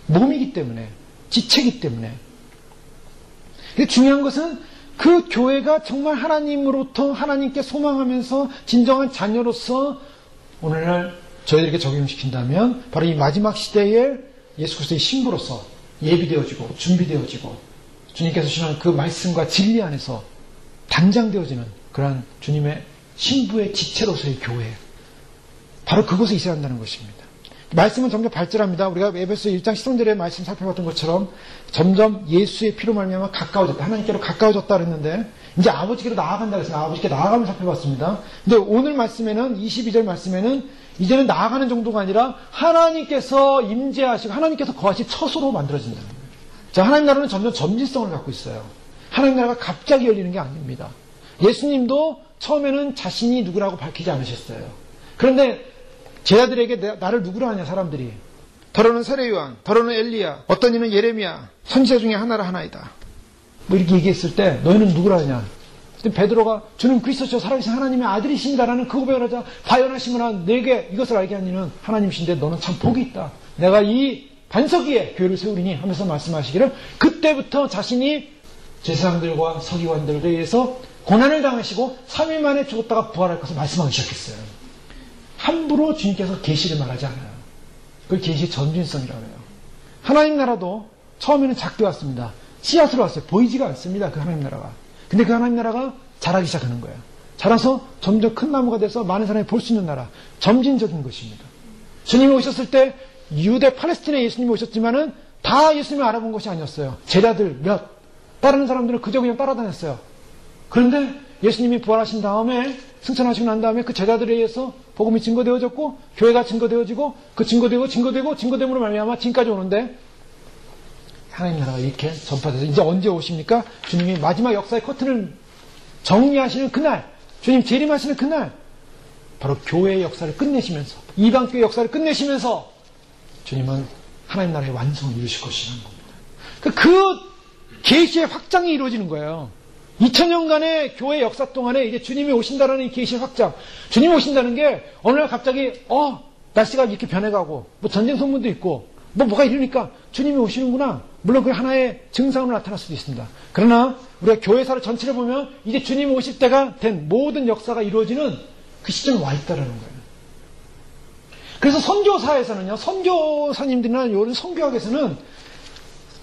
몸이기 때문에, 지체이기 때문에. 중요한 것은 그 교회가 정말 하나님으로부터 하나님께 소망하면서 진정한 자녀로서 오늘날 저희들에게 적용시킨다면 바로 이 마지막 시대에 예수 그리스도의 신부로서 예비되어지고 준비되어지고 주님께서 주시는 그 말씀과 진리 안에서 단장되어지는 그러한 주님의 신부의 지체로서의 교회, 바로 그곳에 있어야 한다는 것입니다. 말씀은 점점 발전합니다. 우리가 에베소 1장 13절의 말씀 살펴봤던 것처럼 점점 예수의 피로 말미암아 가까워졌다. 하나님께로 가까워졌다 그랬는데 이제 아버지께로 나아간다 그래서 아버지께 나아감을 살펴봤습니다. 근데 오늘 말씀에는 22절 말씀에는 이제는 나아가는 정도가 아니라 하나님께서 임재하시고 하나님께서 거하실 처소로 만들어진다는 거예요. 자, 하나님 나라는 점점 점진성을 갖고 있어요. 하나님 나라가 갑자기 열리는 게 아닙니다. 예수님도 처음에는 자신이 누구라고 밝히지 않으셨어요. 그런데 제자들에게 나를 누구라 하냐 사람들이. 더러는 세례요한, 더러는 엘리야, 어떤 이는 예레미야, 선지자 중에 하나이다. 뭐 이렇게 얘기했을 때 너희는 누구라 하냐. 베드로가 주는 그리스도시요 살아계신 하나님의 아들이신다라는 그 고백을 하자 과연하시므나 내게 이것을 알게 하니는 하나님이신데 너는 참 복이 있다. 내가 이 반석 위에 교회를 세우리니 하면서 말씀하시기를 그때부터 자신이 제사장들과 서기관들에 의해서 고난을 당하시고 3일 만에 죽었다가 부활할 것을 말씀하기 시작했어요. 함부로 주님께서 계시를 말하지 않아요. 그걸 계시의 전진성이라고 해요. 하나님 나라도 처음에는 작게 왔습니다. 씨앗으로 왔어요. 보이지가 않습니다. 그 하나님 나라가. 근데 그 하나님 나라가 자라기 시작하는 거예요. 자라서 점점 큰 나무가 돼서 많은 사람이 볼 수 있는 나라. 점진적인 것입니다. 주님이 오셨을 때 유대 팔레스틴에 예수님이 오셨지만은 다 예수님을 알아본 것이 아니었어요. 제자들 몇, 따르는 사람들은 그저 그냥 따라다녔어요. 그런데 예수님이 부활하신 다음에 승천하시고 난 다음에 그 제자들에 의해서 복음이 증거되어졌고 교회가 증거되어지고 그 증거됨으로 말미암아 지금까지 오는데 하나님 나라가 이렇게 전파돼서 이제 언제 오십니까? 주님이 마지막 역사의 커튼을 정리하시는 그날, 주님 재림하시는 그날, 바로 교회의 역사를 끝내시면서 이방교회 역사를 끝내시면서 주님은 하나님 나라의 완성을 이루실 것이라는 겁니다. 그 계시의 확장이 이루어지는 거예요. 2000년간의 교회 역사 동안에 이제 주님이 오신다라는 계시의 확장. 주님이 오신다는 게 어느 날 갑자기 날씨가 이렇게 변해가고 뭐 전쟁 소문도 있고 뭐가 이러니까 주님이 오시는구나. 물론 그게 하나의 증상으로 나타날 수도 있습니다. 그러나 우리가 교회사를 전체를 보면 이제 주님이 오실 때가 된 모든 역사가 이루어지는 그 시점에 와 있다라는 거예요. 그래서 선교사에서는요, 선교사님들이나 이런 선교학에서는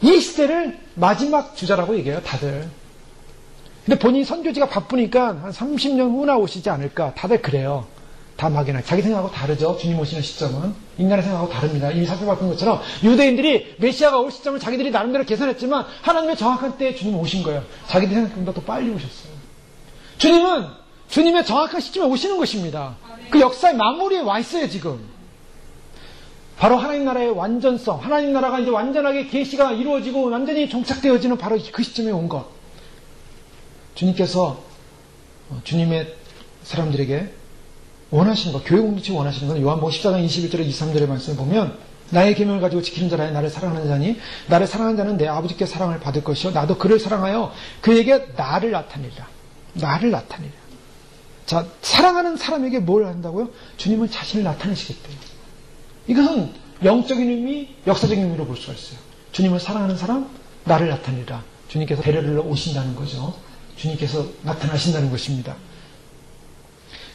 이 시대를 마지막 주자라고 얘기해요, 다들. 근데 본인이 선교지가 바쁘니까 한 30년 후나 오시지 않을까. 다들 그래요. 다 막연하게. 자기 생각하고 다르죠. 주님 오시는 시점은. 인간의 생각하고 다릅니다. 이미 살펴봤던 것처럼 유대인들이 메시아가 올 시점을 자기들이 나름대로 계산했지만 하나님의 정확한 때에 주님 오신 거예요. 자기들 생각보다 더 빨리 오셨어요. 주님은 주님의 정확한 시점에 오시는 것입니다. 그 역사의 마무리에 와 있어요, 지금. 바로 하나님 나라의 완전성, 하나님 나라가 이제 완전하게 계시가 이루어지고 완전히 종착되어지는 바로 그 시점에 온 것. 주님께서 주님의 사람들에게 원하시는 것, 교회 공동체 원하시는 건 요한복음 14장 21절에 23절의 말씀을 보면 나의 계명을 가지고 지키는 자라야 나를 사랑하는 자니 나를 사랑하는 자는 내 아버지께 사랑을 받을 것이요 나도 그를 사랑하여 그에게 나를 나타내리라. 나를 나타내리라. 자, 사랑하는 사람에게 뭘 한다고요? 주님은 자신을 나타내시겠대요. 이것은 영적인 의미, 역사적인 의미로 볼 수가 있어요. 주님을 사랑하는 사람, 나를 나타내리라. 주님께서 배려를 오신다는 거죠. 주님께서 나타나신다는 것입니다.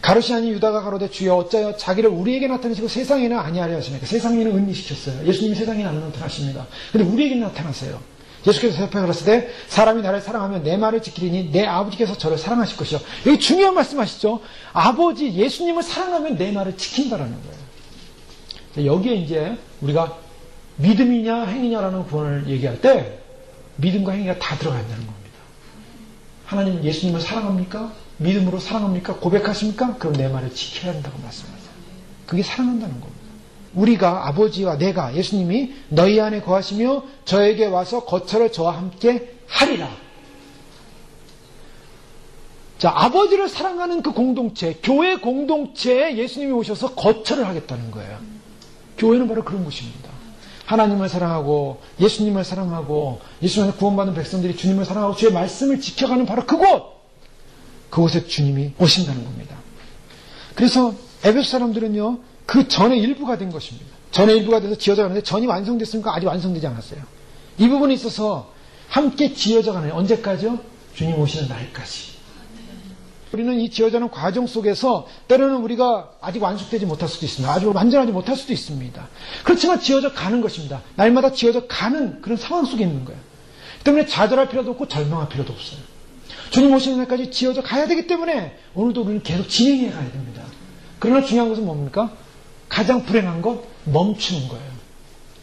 가롯이 아닌 유다가 가로되 주여 어찌하여 자기를 우리에게 나타내시고 세상에는 아니하려 하십니까? 세상에는 은미시켰어요. 예수님이 세상에는 안 나타나십니다. 근데 우리에게 나타나세요. 예수께서 대답하셨을 때 사람이 나를 사랑하면 내 말을 지키리니 내 아버지께서 저를 사랑하실 것이요. 여기 중요한 말씀하시죠. 아버지 예수님을 사랑하면 내 말을 지킨다라는 거예요. 여기에 이제 우리가 믿음이냐 행위냐라는 구원을 얘기할 때 믿음과 행위가 다 들어가 있다는 겁니다. 하나님 예수님을 사랑합니까? 믿음으로 사랑합니까? 고백하십니까? 그럼 내 말을 지켜야 한다고 말씀하세요. 그게 사랑한다는 겁니다. 우리가 아버지와 내가 예수님이 너희 안에 거하시며 저에게 와서 거처를 저와 함께 하리라. 자, 아버지를 사랑하는 그 공동체, 교회 공동체에 예수님이 오셔서 거처를 하겠다는 거예요. 교회는 바로 그런 곳입니다. 하나님을 사랑하고 예수님을 사랑하고 예수님 안에 구원받은 백성들이 주님을 사랑하고 주의 말씀을 지켜가는 바로 그곳! 그곳에 주님이 오신다는 겁니다. 그래서 에베소 사람들은요, 그 전의 일부가 된 것입니다. 전의 일부가 돼서 지어져 가는데 전이 완성됐습니까? 아직 완성되지 않았어요. 이 부분에 있어서 함께 지어져 가는, 언제까지요? 주님 오시는 날까지. 우리는 이 지어져가는 과정 속에서 때로는 우리가 아직 완숙되지 못할 수도 있습니다. 아주 완전하지 못할 수도 있습니다. 그렇지만 지어져 가는 것입니다. 날마다 지어져 가는 그런 상황 속에 있는 거예요. 때문에 좌절할 필요도 없고 절망할 필요도 없어요. 주님 오시는 날까지 지어져 가야 되기 때문에 오늘도 우리는 계속 진행해 가야 됩니다. 그러나 중요한 것은 뭡니까? 가장 불행한 것, 멈추는 거예요.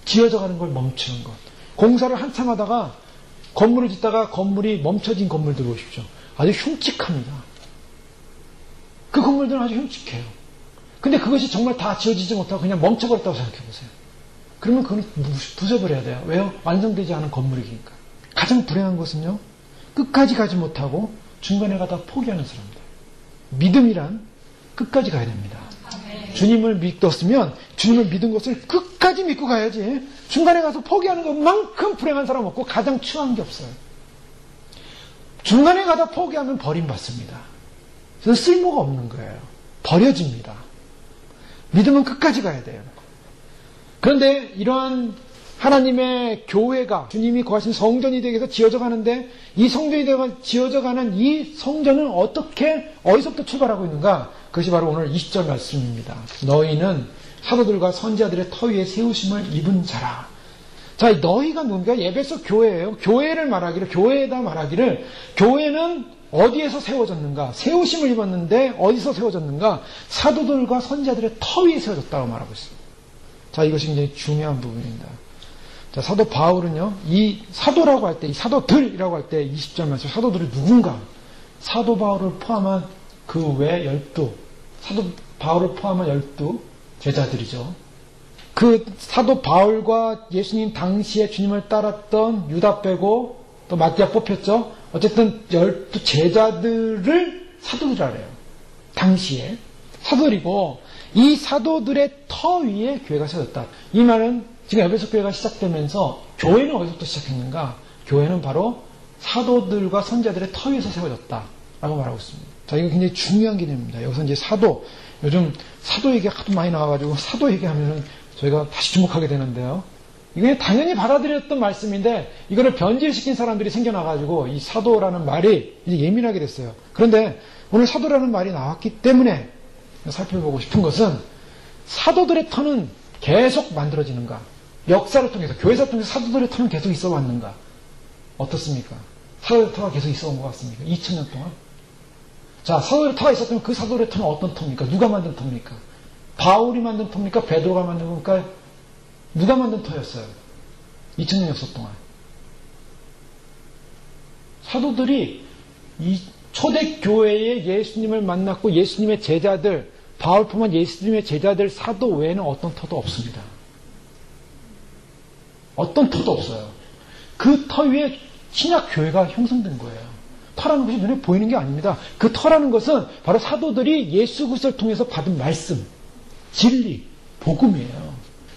지어져 가는 걸 멈추는 것. 공사를 한참 하다가 건물을 짓다가 건물이 멈춰진 건물들 보십시오. 아주 흉측합니다. 그 건물들은 아주 흉측해요. 근데 그것이 정말 다 지어지지 못하고 그냥 멈춰버렸다고 생각해보세요. 그러면 그건 부숴버려야 돼요. 왜요? 완성되지 않은 건물이니까. 가장 불행한 것은요, 끝까지 가지 못하고 중간에 가다 포기하는 사람들. 믿음이란 끝까지 가야 됩니다. 주님을 믿었으면 주님을 믿은 것을 끝까지 믿고 가야지, 중간에 가서 포기하는 것만큼 불행한 사람 없고 가장 추한 게 없어요. 중간에 가다 포기하면 버림받습니다. 그래서 쓸모가 없는 거예요. 버려집니다. 믿음은 끝까지 가야 돼요. 그런데 이러한 하나님의 교회가 주님이 거하신 성전이 되기 위해서 지어져 가는데, 이 성전이 지어져 가는 이 성전은 어디서부터 출발하고 있는가? 그것이 바로 오늘 20절 말씀입니다. 너희는 사도들과 선지자들의 터 위에 세우심을 입은 자라. 자, 너희가 누군가? 에베소 교회예요. 교회를 말하기를, 교회에다 말하기를, 교회는 어디에서 세워졌는가? 세우심을 입었는데 어디서 세워졌는가? 사도들과 선지자들의 터 위에 세워졌다고 말하고 있습니다. 자, 이것이 굉장히 중요한 부분입니다. 자, 사도 바울은요, 이 사도라고 할 때, 이 사도들이라고 할 때 20절 말씀, 사도들이 누군가? 사도 바울을 포함한 그 외 12, 사도 바울을 포함한 12 제자들이죠. 그 사도 바울과 예수님 당시에 주님을 따랐던 유다 빼고 또 마띠아 뽑혔죠. 어쨌든 12 제자들을 사도들이라 그래요. 당시에 사도들이고, 이 사도들의 터 위에 교회가 세워졌다. 이 말은 지금 에베소 교회가 시작되면서 교회는 어디서부터 시작했는가? 교회는 바로 사도들과 선지자들의 터 위에서 세워졌다라고 말하고 있습니다. 자, 이거 굉장히 중요한 개념입니다. 여기서 이제 사도, 요즘 사도 얘기가 하도 많이 나와가지고 사도 얘기하면은 저희가 다시 주목하게 되는데요. 이게 당연히 받아들였던 말씀인데 이거를 변질시킨 사람들이 생겨나가지고 이 사도라는 말이 이제 예민하게 됐어요. 그런데 오늘 사도라는 말이 나왔기 때문에 살펴보고 싶은 것은, 사도들의 터는 계속 만들어지는가? 역사를 통해서, 교회사 통해서 사도들의 터는 계속 있어 왔는가? 어떻습니까? 사도들의 터가 계속 있어 온 것 같습니까? 2000년 동안? 자, 사도들의 터가 있었다면 그 사도들의 터는 어떤 터입니까? 누가 만든 터입니까? 바울이 만든 터입니까? 베드로가 만든 겁니까? 누가 만든 터였어요? 2000년 역사 동안. 사도들이 이 초대교회에 예수님을 만났고 예수님의 제자들, 바울 포함한 예수님의 제자들 사도 외에는 어떤 터도 없습니다. 어떤 터도 없어요. 그 터 위에 신약교회가 형성된 거예요. 터라는 것이 눈에 보이는 게 아닙니다. 그 터라는 것은 바로 사도들이 예수 그리스도를 통해서 받은 말씀, 진리, 복음이에요.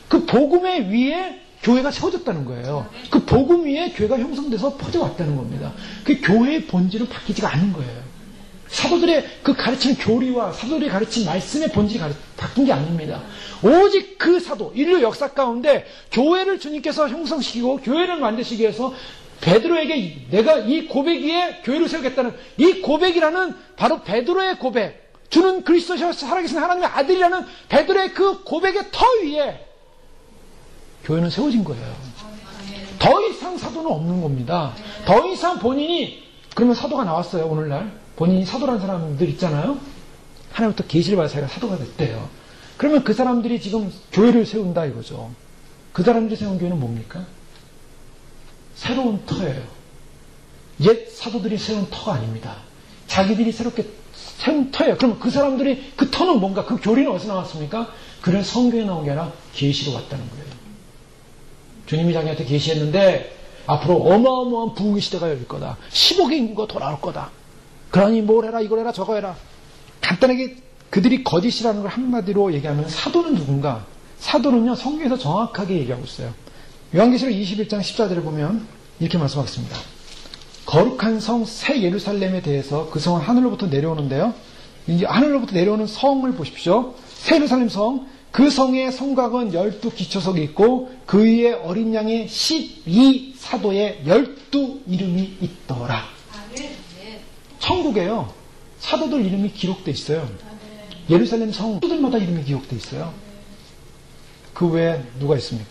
그 복음의 위에 교회가 세워졌다는 거예요. 그 복음 위에 교회가 형성돼서 퍼져왔다는 겁니다. 그 교회의 본질은 바뀌지가 않은 거예요. 사도들의 그 가르치는 교리와 사도들이 가르친 말씀의 본질이 바뀐 게 아닙니다. 오직 그 사도, 인류 역사 가운데 교회를 주님께서 형성시키고 교회를 만드시기 위해서 베드로에게 내가 이 고백 위에 교회를 세우겠다는 이 고백이라는 바로 베드로의 고백, 주는 그리스도시여 살아계신 하나님의 아들이라는 베드로의 그 고백의 터 위에 교회는 세워진 거예요. 더 이상 사도는 없는 겁니다. 더 이상 본인이, 그러면 사도가 나왔어요. 오늘날 본인이 사도라는 사람들 있잖아요. 하나님부터 계시를 받아 자기가 사도가 됐대요. 그러면 그 사람들이 지금 교회를 세운다 이거죠. 그 사람들이 세운 교회는 뭡니까? 새로운 터예요. 옛 사도들이 세운 터가 아닙니다. 자기들이 새롭게 세운 터예요. 그럼 그 사람들이 그 터는 뭔가, 그 교리는 어디서 나왔습니까? 그런 성경에 나온 게 아니라 계시로 왔다는 거예요. 주님이 자기한테 계시했는데 앞으로 어마어마한 부흥의 시대가 열릴 거다. 10억의 인구가 돌아올 거다. 그러니 뭘 해라, 이걸 해라, 저거 해라. 간단하게 그들이 거짓이라는 걸 한마디로 얘기하면 사도는 누군가? 사도는요, 성경에서 정확하게 얘기하고 있어요. 요한계시록 21장 14절을 보면 이렇게 말씀하겠습니다. 거룩한 성 새 예루살렘에 대해서 그 성은 하늘로부터 내려오는데요. 이제 하늘로부터 내려오는 성을 보십시오. 새 예루살렘 성, 그 성의 성곽은 12기초석이 있고 그 위에 어린 양의 12사도의 12 이름이 있더라. 천국에요. 사도들 이름이 기록되어 있어요. 예루살렘 성 사도들마다 이름이 기록되어 있어요. 그 외에 누가 있습니까?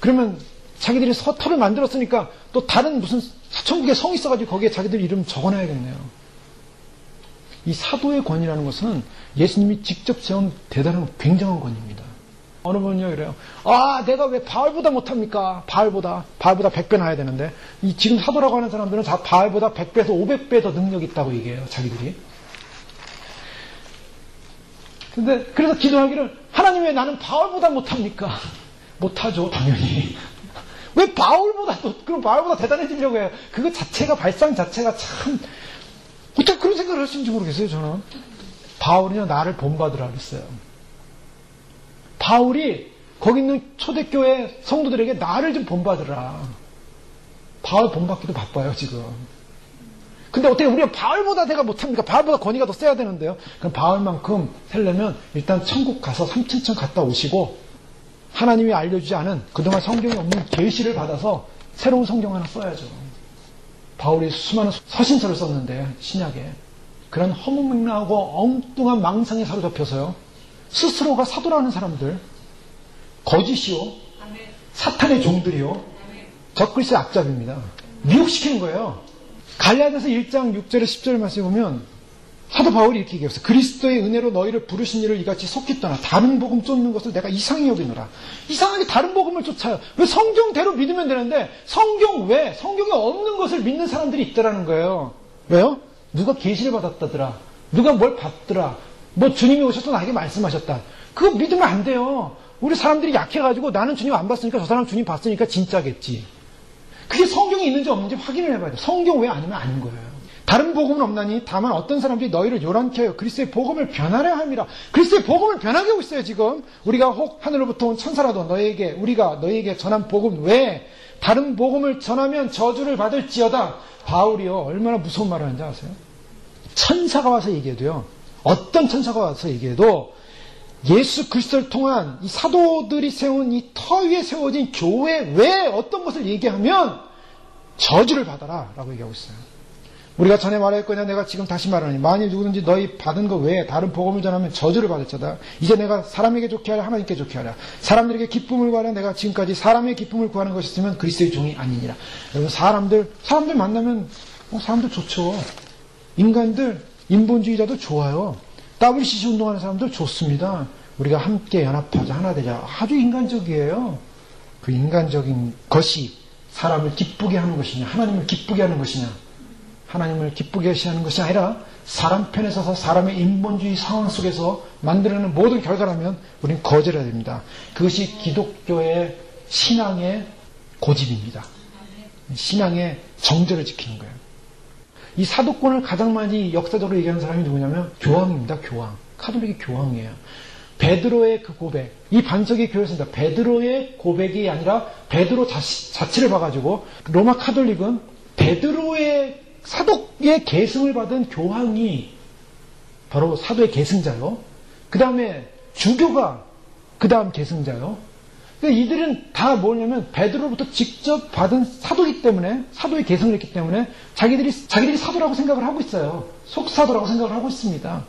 그러면 자기들이 서터를 만들었으니까 또 다른 무슨 천국에 성이 있어가지고 거기에 자기들 이름 적어놔야겠네요. 이 사도의 권위라는 것은 예수님이 직접 세운 대단한 굉장한 권위입니다. 어느 분은요 이래요. 아, 내가 왜 바알보다 못합니까? 바알보다 100배 나야 되는데 이 지금 사도라고 하는 사람들은 다 바알보다 100배에서 500배 더 능력 있다고 얘기해요. 자기들이. 근데 그래서 기도하기를 하나님 왜 나는 바알보다 못합니까? 못하죠, 당연히. 왜 그럼 바울보다 대단해지려고 해요? 그거 자체가, 발상 자체가 참, 어떻게 그런 생각을 하시는지 모르겠어요, 저는. 바울이요, 나를 본받으라 그랬어요. 바울이 거기 있는 초대교회 성도들에게 나를 좀 본받으라. 바울 본받기도 바빠요, 지금. 근데 어떻게 우리가 바울보다 내가 못합니까? 바울보다 권위가 더 세야 되는데요. 그럼 바울만큼 세려면 일단 천국 가서 3층 갔다 오시고 하나님이 알려주지 않은 그동안 성경에 없는 계시를 받아서 새로운 성경 하나 써야죠. 바울이 수많은 서신서를 썼는데 신약에 그런 허무맹랑하고 엉뚱한 망상에 사로잡혀서요. 스스로가 사도라는 사람들, 거짓이요, 사탄의 종들이요, 적그리스도의 앞잡입니다. 미혹시키는 거예요. 갈라디아서 1장 6절에 10절 말씀에 보면 사도 바울이 이렇게 얘기했어요. 그리스도의 은혜로 너희를 부르신 일을 이같이 속히 떠나 다른 복음 쫓는 것을 내가 이상히 여기노라. 이상하게 다른 복음을 쫓아요. 왜 성경대로 믿으면 되는데 성경 외 성경에 없는 것을 믿는 사람들이 있더라는 거예요. 왜요? 누가 계시를 받았다더라. 누가 뭘 봤더라. 뭐 주님이 오셔서 나에게 말씀하셨다. 그거 믿으면 안 돼요. 우리 사람들이 약해가지고 나는 주님 안 봤으니까 저 사람 주님 봤으니까 진짜겠지. 그게 성경에 있는지 없는지 확인을 해봐야 돼요. 성경 외 아니면 아닌 거예요. 다른 복음은 없나니 다만 어떤 사람들이 너희를 요란케 하여 그리스도의 복음을 변하려 함이라. 그리스도의 복음을 변하게 하고 있어요. 지금 우리가 혹 하늘로부터 온 천사라도 우리가 너희에게 전한 복음 외에 다른 복음을 전하면 저주를 받을지어다. 바울이요 얼마나 무서운 말을 하는지 아세요? 천사가 와서 얘기해도요, 어떤 천사가 와서 얘기해도 예수 그리스도를 통한 이 사도들이 세운 이 터 위에 세워진 교회 외에 어떤 것을 얘기하면 저주를 받아라 라고 얘기하고 있어요. 우리가 전에 말했거냐, 내가 지금 다시 말하니 만일 누구든지 너희 받은 것 외에 다른 복음을 전하면 저주를 받을지어다. 이제 내가 사람에게 좋게 하라, 하나님께 좋게 하라. 사람들에게 기쁨을 구하라. 내가 지금까지 사람의 기쁨을 구하는 것이었으면 그리스도의 종이 아니니라. 여러분, 사람들 만나면 사람들 좋죠. 인간들, 인본주의자도 좋아요. WCC 운동하는 사람들 좋습니다. 우리가 함께 연합하자, 하나 되자. 아주 인간적이에요. 그 인간적인 것이 사람을 기쁘게 하는 것이냐, 하나님을 기쁘게 하는 것이냐. 하나님을 기쁘게 하는 것이 아니라 사람 편에 서서 사람의 인본주의 상황 속에서 만들어내는 모든 결과라면 우리는 거절해야 됩니다. 그것이 기독교의 신앙의 고집입니다. 신앙의 정절을 지키는 거예요. 이 사도권을 가장 많이 역사적으로 얘기하는 사람이 누구냐면 교황입니다. 교황. 카톨릭의 교황이에요. 베드로의 그 고백, 이 반석의 교회였습니다. 베드로의 고백이 아니라 베드로 자체를 봐가지고 로마 카톨릭은 베드로의 사도의 계승을 받은 교황이 바로 사도의 계승자요. 그 다음에 주교가 그 다음 계승자요. 그러니까 이들은 다 뭐냐면 베드로부터 직접 받은 사도이기 때문에, 사도의 계승을 했기 때문에 자기들이 사도라고 생각을 하고 있어요. 속사도라고 생각을 하고 있습니다.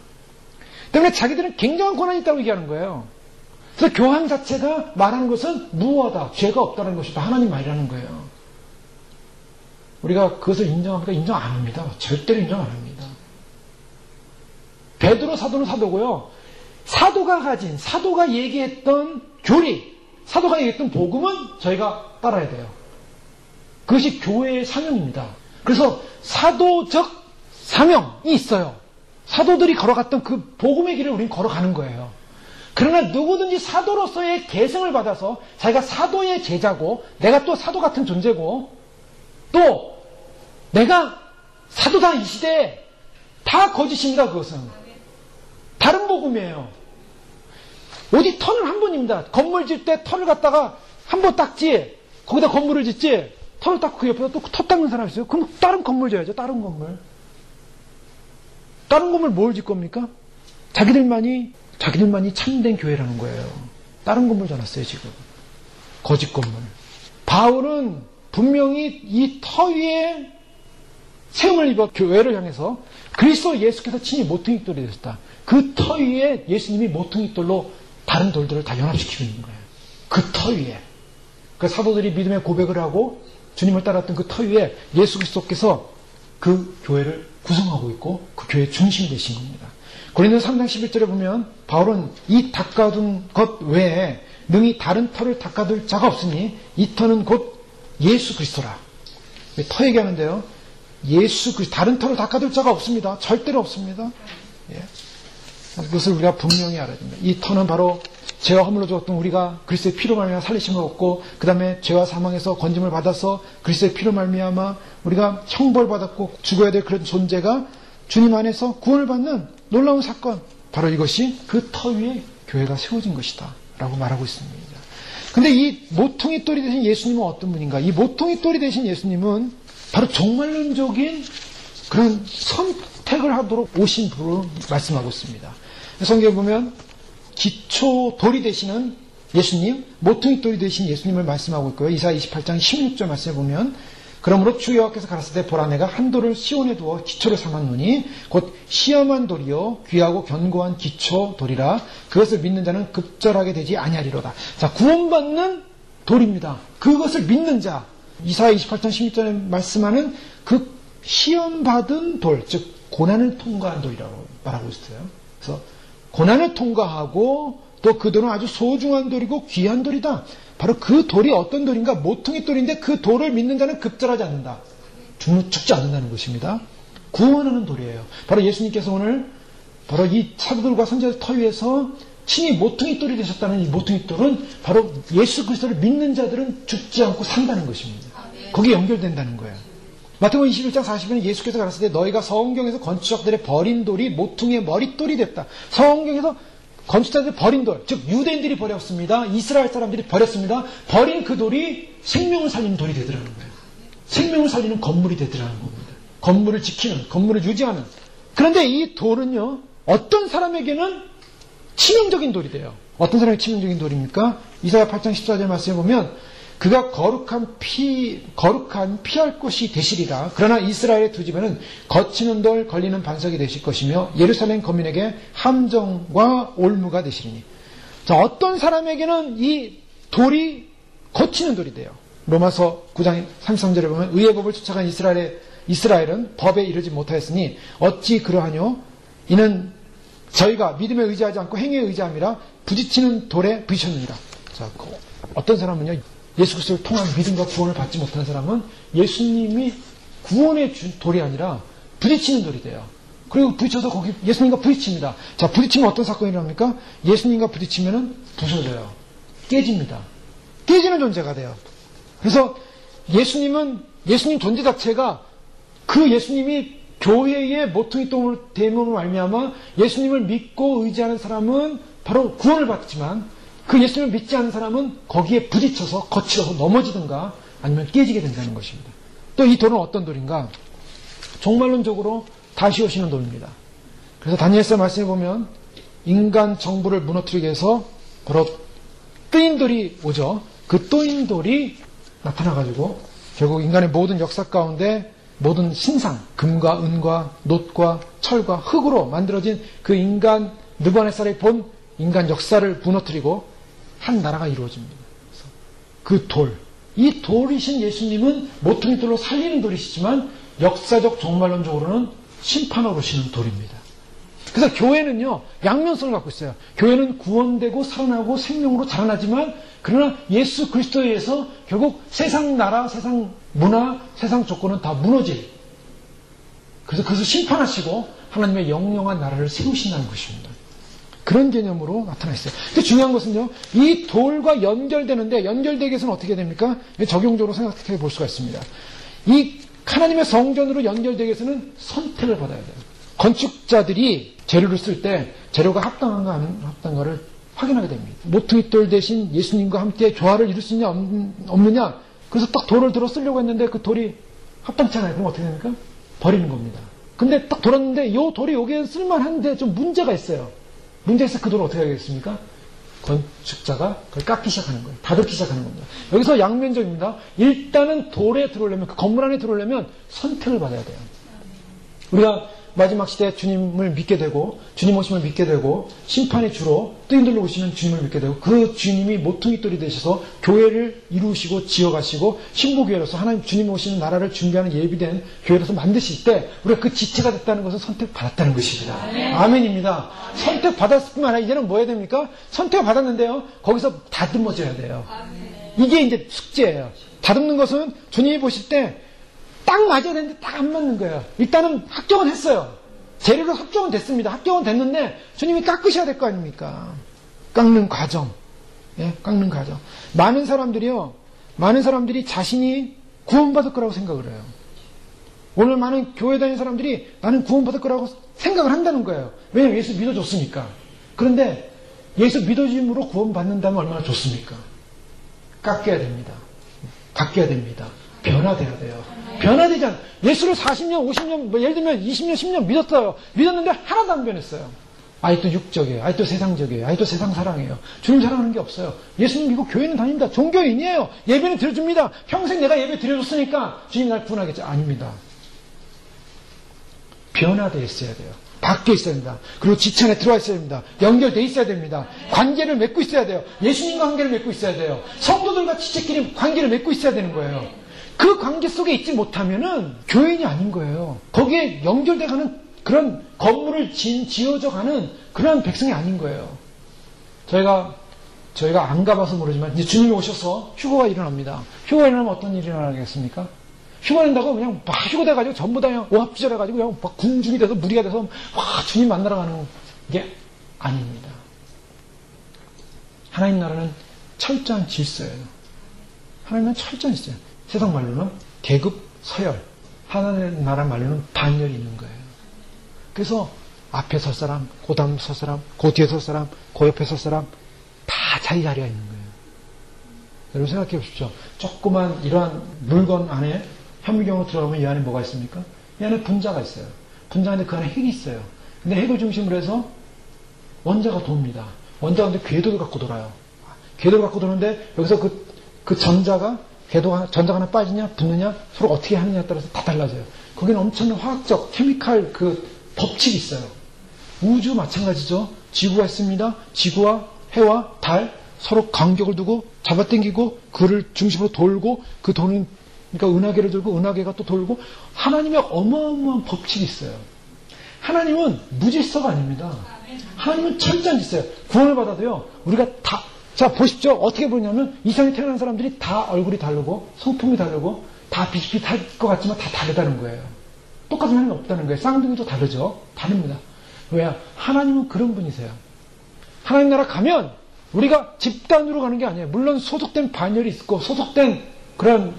때문에 자기들은 굉장한 권한이 있다고 얘기하는 거예요. 그래서 교황 자체가 말하는 것은 무어다, 죄가 없다는 것이다, 하나님 말이라는 거예요. 우리가 그것을 인정합니까? 인정 안 합니다. 절대로 인정 안 합니다. 베드로 사도는 사도고요. 사도가 얘기했던 교리, 사도가 얘기했던 복음은 저희가 따라야 돼요. 그것이 교회의 사명입니다. 그래서 사도적 사명이 있어요. 사도들이 걸어갔던 그 복음의 길을 우리는 걸어가는 거예요. 그러나 누구든지 사도로서의 계승을 받아서 자기가 사도의 제자고 내가 또 사도 같은 존재고 또 내가 사도다 이 시대에 다 거짓입니다. 그것은 다른 복음이에요. 어디 터는 한 번입니다. 건물 질 때 터를 갖다가 한 번 닦지 거기다 건물을 짓지 터를 닦고 그 옆에다 또 터 닦는 사람이 있어요. 그럼 다른 건물 져야죠. 다른 건물 뭘 짓 겁니까? 자기들만이 참된 교회라는 거예요. 다른 건물 져놨어요. 지금 거짓 건물. 바울은 분명히 이 터 위에 세움을 입어 교회를 향해서 그리스도 예수께서 친히 모퉁이돌이 되셨다. 그 터 위에 예수님이 모퉁이돌로 다른 돌들을 다 연합시키고 있는 거예요. 그 터 위에. 그 사도들이 믿음의 고백을 하고 주님을 따랐던 그 터 위에 예수 그리스도께서 그 교회를 구성하고 있고 그 교회의 중심이 되신 겁니다. 고린도서 3장 11절에 보면 바울은 이 닦아둔 것 외에 능히 다른 터를 닦아둘 자가 없으니 이 터는 곧 예수 그리스도라. 터 얘기하는데요. 예수 그리스도 다른 터를 닦아둘 자가 없습니다. 절대로 없습니다. 예. 그것을 우리가 분명히 알아야 됩니다. 이 터는 바로 죄와 허물로 죽었던 우리가 그리스도의 피로 말미암아 살리심을 얻고 그 다음에 죄와 사망에서 건짐을 받아서 그리스도의 피로 말미암아 우리가 형벌받았고 죽어야 될 그런 존재가 주님 안에서 구원을 받는 놀라운 사건, 바로 이것이 그 터 위에 교회가 세워진 것이다 라고 말하고 있습니다. 근데 이 모퉁이 돌이 되신 예수님은 어떤 분인가? 이 모퉁이 돌이 되신 예수님은 바로 종말론적인 그런 선택을 하도록 오신 분으로 말씀하고 있습니다. 성경에 보면 기초 돌이 되시는 예수님, 모퉁이 돌이 되신 예수님을 말씀하고 있고요. 이사야 28장 16절 말씀에 보면 그러므로 주 여호와께서 가라사대 보라 내가 한 돌을 시온에 두어 기초를 삼았노니 곧 시험한 돌이요 귀하고 견고한 기초 돌이라 그것을 믿는 자는 급절하게 되지 아니하리로다. 자, 구원받는 돌입니다. 그것을 믿는 자, 이사야 28장 16절에 말씀하는 그 시험받은 돌, 즉 고난을 통과한 돌이라고 말하고 있어요. 그래서 고난을 통과하고 또 그 돌은 아주 소중한 돌이고 귀한 돌이다. 바로 그 돌이 어떤 돌인가? 모퉁이 돌인데 그 돌을 믿는 자는 급절하지 않는다. 죽지 않는다는 것입니다. 구원하는 돌이에요. 바로 예수님께서 오늘 바로 이 사도들과 선지자들 터 위에서 친히 모퉁이 돌이 되셨다는 이 모퉁이 돌은 바로 예수 그리스도를 믿는 자들은 죽지 않고 산다는 것입니다. 거기에 연결된다는 거예요. 마태복음 21장 40절에 예수께서 가라사대 너희가 성경에서 건축자들의 버린 돌이 모퉁이의 머릿돌이 됐다. 성경에서 건축자들이 버린 돌, 즉 유대인들이 버렸습니다. 이스라엘 사람들이 버렸습니다. 버린 그 돌이 생명을 살리는 돌이 되더라는 거예요. 생명을 살리는 건물이 되더라는 겁니다. 건물을 지키는, 건물을 유지하는. 그런데 이 돌은요, 어떤 사람에게는 치명적인 돌이 돼요. 어떤 사람이 치명적인 돌입니까? 이사야 8장 14절 말씀에 보면 그가 거룩한 피할 곳이 되시리라. 그러나 이스라엘의 두 집에는 거치는 돌 걸리는 반석이 되실 것이며 예루살렘 거민에게 함정과 올무가 되시리니. 자, 어떤 사람에게는 이 돌이 거치는 돌이 돼요. 로마서 9장 33절에 보면 의의 법을 쫓아간 이스라엘은 법에 이르지 못하였으니 어찌 그러하뇨? 이는 저희가 믿음에 의지하지 않고 행위에 의지함이라 부딪히는 돌에 부딪혔느니라. 자, 어떤 사람은요, 예수 그리스도를 통한 믿음과 구원을 받지 못한 사람은 예수님이 구원의 돌이 아니라 부딪히는 돌이 돼요. 그리고 부딪혀서 거기 예수님과 부딪힙니다. 자, 부딪히면 어떤 사건이 일어납니까? 예수님과 부딪히면은 부서져요. 깨집니다. 깨지는 존재가 돼요. 그래서 예수님 존재 자체가 그 예수님이 교회의 모퉁이 돌을 대문으로 말미암아 예수님을 믿고 의지하는 사람은 바로 구원을 받지만 그 예수님을 믿지 않는 사람은 거기에 부딪혀서 거칠어서 넘어지든가 아니면 깨지게 된다는 것입니다. 또 이 돌은 어떤 돌인가? 종말론적으로 다시 오시는 돌입니다. 그래서 다니엘서 말씀해 보면 인간 정부를 무너뜨리기 위해서 바로 뜨인 돌이 오죠. 그 뜨인 돌이 나타나가지고 결국 인간의 모든 역사 가운데 모든 신상, 금과 은과 놋과 철과 흙으로 만들어진 그 인간 느부갓네살의 본 인간 역사를 무너뜨리고 한 나라가 이루어집니다. 그 돌, 이 돌이신 예수님은 모퉁이 돌로 살리는 돌이시지만 역사적 종말론적으로는 심판하러 오시는 돌입니다. 그래서 교회는요, 양면성을 갖고 있어요. 교회는 구원되고 살아나고 생명으로 자라나지만, 그러나 예수 그리스도에 의해서 결국 세상 나라, 세상 문화, 세상 조건은 다 무너질. 그래서 그것을 심판하시고 하나님의 영영한 나라를 세우신다는 것입니다. 그런 개념으로 나타나 있어요. 근데 중요한 것은요, 이 돌과 연결되는데, 연결되기 위해서는 어떻게 됩니까? 적용적으로 생각해 볼 수가 있습니다. 이 하나님의 성전으로 연결되기 위해서는 선택을 받아야 돼요. 건축자들이 재료를 쓸 때 재료가 합당한가 안 합당한가를 확인하게 됩니다. 모퉁이 돌 대신 예수님과 함께 조화를 이룰 수 있냐 없느냐. 그래서 딱 돌을 들어 쓰려고 했는데 그 돌이 합당치 않아요. 그럼 어떻게 됩니까? 버리는 겁니다. 근데 딱 돌았는데 이 돌이 여기에 쓸만한데 좀 문제가 있어요. 문제가 있어 그 돌을 어떻게 하겠습니까? 건축자가 그걸 깎기 시작하는 거예요. 다듬기 시작하는 겁니다. 여기서 양면적입니다. 일단은 돌에 들어오려면, 그 건물 안에 들어오려면 선택을 받아야 돼요. 우리가 마지막 시대에 주님을 믿게 되고, 주님 오심을 믿게 되고, 심판의 주로 뜨인들로 오시는 주님을 믿게 되고, 그 주님이 모퉁이돌이 되셔서 교회를 이루시고 지어가시고 신부교회로서 하나님 주님 오시는 나라를 준비하는 예비된 교회로서 만드실 때 우리가 그 지체가 됐다는 것은 선택받았다는 것입니다. 아멘입니다. 선택받았을 뿐만 아니라 이제는 뭐 해야 됩니까? 선택을 받았는데요, 거기서 다듬어져야 돼요. 이게 이제 숙제예요. 다듬는 것은 주님이 보실 때 딱 맞아야 되는데 딱 안 맞는 거예요. 일단은 합격은 했어요. 재료로 합격은 됐습니다. 합격은 됐는데 주님이 깎으셔야 될 거 아닙니까? 깎는 과정. 예, 깎는 과정. 많은 사람들이 자신이 구원받을 거라고 생각을 해요. 오늘 많은 교회 다니는 사람들이 나는 구원받을 거라고 생각을 한다는 거예요. 왜냐하면 예수 믿어줬으니까. 그런데 예수 믿어짐으로 구원받는다면 얼마나 좋습니까? 깎여야 됩니다. 바뀌어야 됩니다. 변화돼야 돼요. 변화되지 않아요. 예수를 40년, 50년, 예를 들면 20년, 10년 믿었어요. 믿었는데 하나도 안 변했어요. 아직도 육적이에요. 아직도 세상적이에요. 아직도 세상 사랑해요. 주님 사랑하는 게 없어요. 예수님 믿고 교회는 다닙니다. 종교인이에요. 예배는 드려줍니다. 평생 내가 예배 드려줬으니까 주님 날 구원하겠죠. 아닙니다. 변화되어 있어야 돼요. 바뀌어 있어야 됩니다. 그리고 지체 안에 들어와 있어야 됩니다. 연결되어 있어야 됩니다. 관계를 맺고 있어야 돼요. 예수님과 관계를 맺고 있어야 돼요. 성도들과 지체끼리 관계를 맺고 있어야 되는 거예요. 그 관계 속에 있지 못하면은 교인이 아닌 거예요. 거기에 연결돼가는 그런 건물을 지어져 가는 그런 백성이 아닌 거예요. 저희가 안 가봐서 모르지만 이제 주님이 오셔서 휴거가 일어납니다. 휴거가 일어나면 어떤 일이 일어나겠습니까? 휴가 낸다고 그냥 막 휴가 돼가지고 전부 다 그냥 오합지졸해가지고 그냥 막 군중이 돼서 무리가 돼서 막 주님 만나러 가는 게 아닙니다. 하나님 나라는 철저한 질서예요. 하나님은 철저한 질서예요. 세상 말로는 계급, 서열, 하나님 나라 말로는 반열이 있는 거예요. 그래서 앞에 설 사람, 그 다음 설 사람, 그 뒤에 설 사람, 그 옆에 설 사람 다 자기 자리가 있는 거예요. 여러분 생각해 보십시오. 조그만 이러한 물건 안에 현미경으로 들어가면 이 안에 뭐가 있습니까? 이 안에 분자가 있어요. 분자인데 그 안에 핵이 있어요. 근데 핵을 중심으로 해서 원자가 돕니다. 원자가 근데 궤도를 갖고 돌아요. 궤도를 갖고 도는데 여기서 그 전자가 전자가 하나 빠지냐 붙느냐 서로 어떻게 하느냐에 따라서 다 달라져요. 거기는 엄청난 화학적 케미칼 그 법칙이 있어요. 우주 마찬가지죠. 지구가 있습니다. 지구와 해와 달 서로 간격을 두고 잡아당기고 그를 중심으로 돌고 그 도는 그러니까 은하계를 들고 은하계가 또 돌고 하나님의 어마어마한 법칙이 있어요. 하나님은 무질서가 아닙니다. 하나님은 철저한 질서예요. 구원을 받아도요. 우리가 다 자 보십시오. 어떻게 보냐면 이 세상에 태어난 사람들이 다 얼굴이 다르고 성품이 다르고 다 비슷비슷할 것 같지만 다 다르다는 거예요. 똑같은 하나님이 없다는 거예요. 쌍둥이도 다르죠. 다릅니다. 왜요? 하나님은 그런 분이세요. 하나님 나라 가면 우리가 집단으로 가는 게 아니에요. 물론 소속된 반열이 있고 소속된 그런